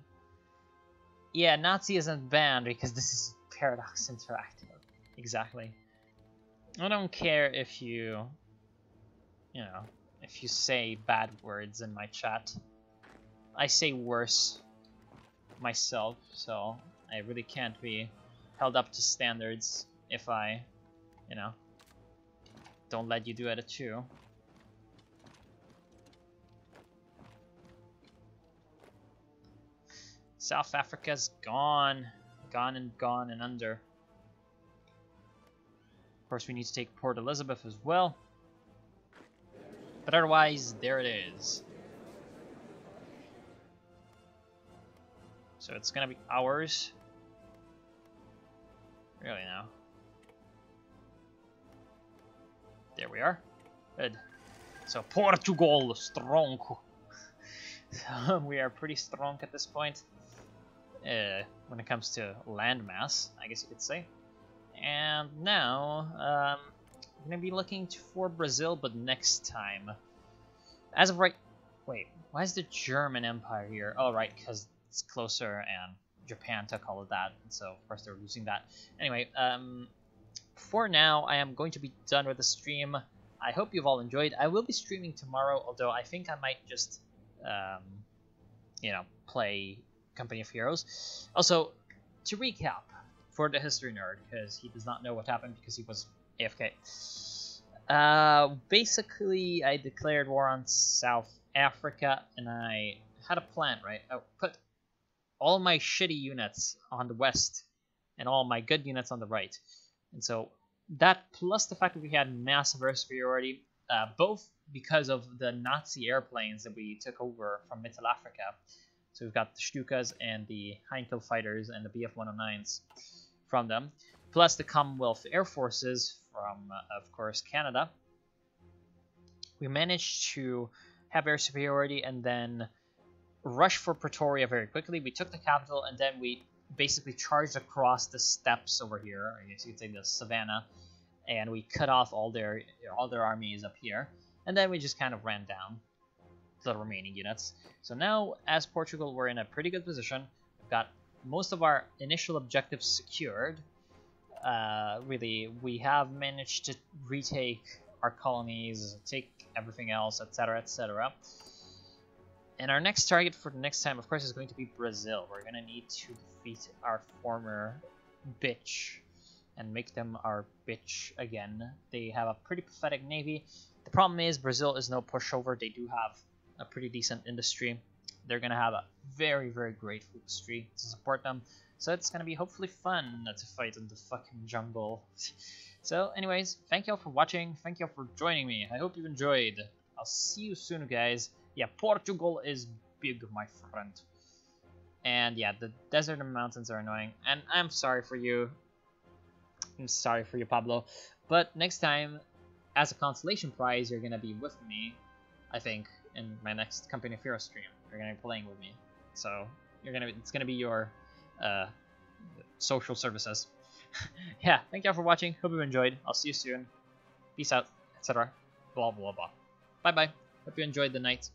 Yeah, Nazi isn't banned because this is Paradox Interactive. Exactly. I don't care if you know, if you say bad words in my chat. I say worse myself, so I really can't be held up to standards if I, you know, don't let you do it too. South Africa's gone. Gone and under. Of course, we need to take Port Elizabeth as well. But otherwise, there it is. So it's gonna be ours. Really now. There we are. Good. So Portugal, strong. So we are pretty strong at this point. When it comes to landmass, I guess you could say. And now, I'm going to be looking for Brazil, but next time. As of right... Wait, why is the German Empire here? Oh, right, because it's closer and Japan took all of that, and so of course they're losing that. Anyway, for now, I am going to be done with the stream. I hope you've all enjoyed. I will be streaming tomorrow, although I think I might just, you know, play Company of Heroes. Also, to recap for the history nerd, because he does not know what happened because he was AFK. Basically, I declared war on South Africa, and I had a plan, right? I put all my shitty units on the west, and all my good units on the right. And so that, plus the fact that we had massive air superiority, both because of the Nazi airplanes that we took over from Middle Africa. So we've got the Stukas and the Heinkel fighters and the BF-109s from them, plus the Commonwealth Air Forces from, of course, Canada. We managed to have air superiority and then rush for Pretoria very quickly. We took the capital, and then we basically charged across the steppes over here, I guess you could say the savannah, and we cut off all their armies up here, and then we just kind of ran down the remaining units. So now, as Portugal, we're in a pretty good position. We've got most of our initial objectives secured. Really, we have managed to retake our colonies, take everything else, etc., etc. And our next target for the next time, of course, is going to be Brazil. We're going to need to defeat our former bitch and make them our bitch again. They have a pretty pathetic navy. The problem is Brazil is no pushover. They do have a pretty decent industry. They're going to have a very, very great industry to support them. So it's going to be hopefully fun to fight in the fucking jungle. So anyways, thank you all for watching. Thank you all for joining me. I hope you enjoyed. I'll see you soon, guys. Yeah, Portugal is big, my friend. And yeah, the desert and mountains are annoying. And I'm sorry for you. I'm sorry for you, Pablo. But next time, as a consolation prize, you're going to be with me, I think, in my next Company of Heroes stream. You're going to be playing with me. So, It's gonna be your social services. Yeah, thank y'all for watching. Hope you enjoyed. I'll see you soon. Peace out, etc. Blah blah blah. Bye bye. Hope you enjoyed the night.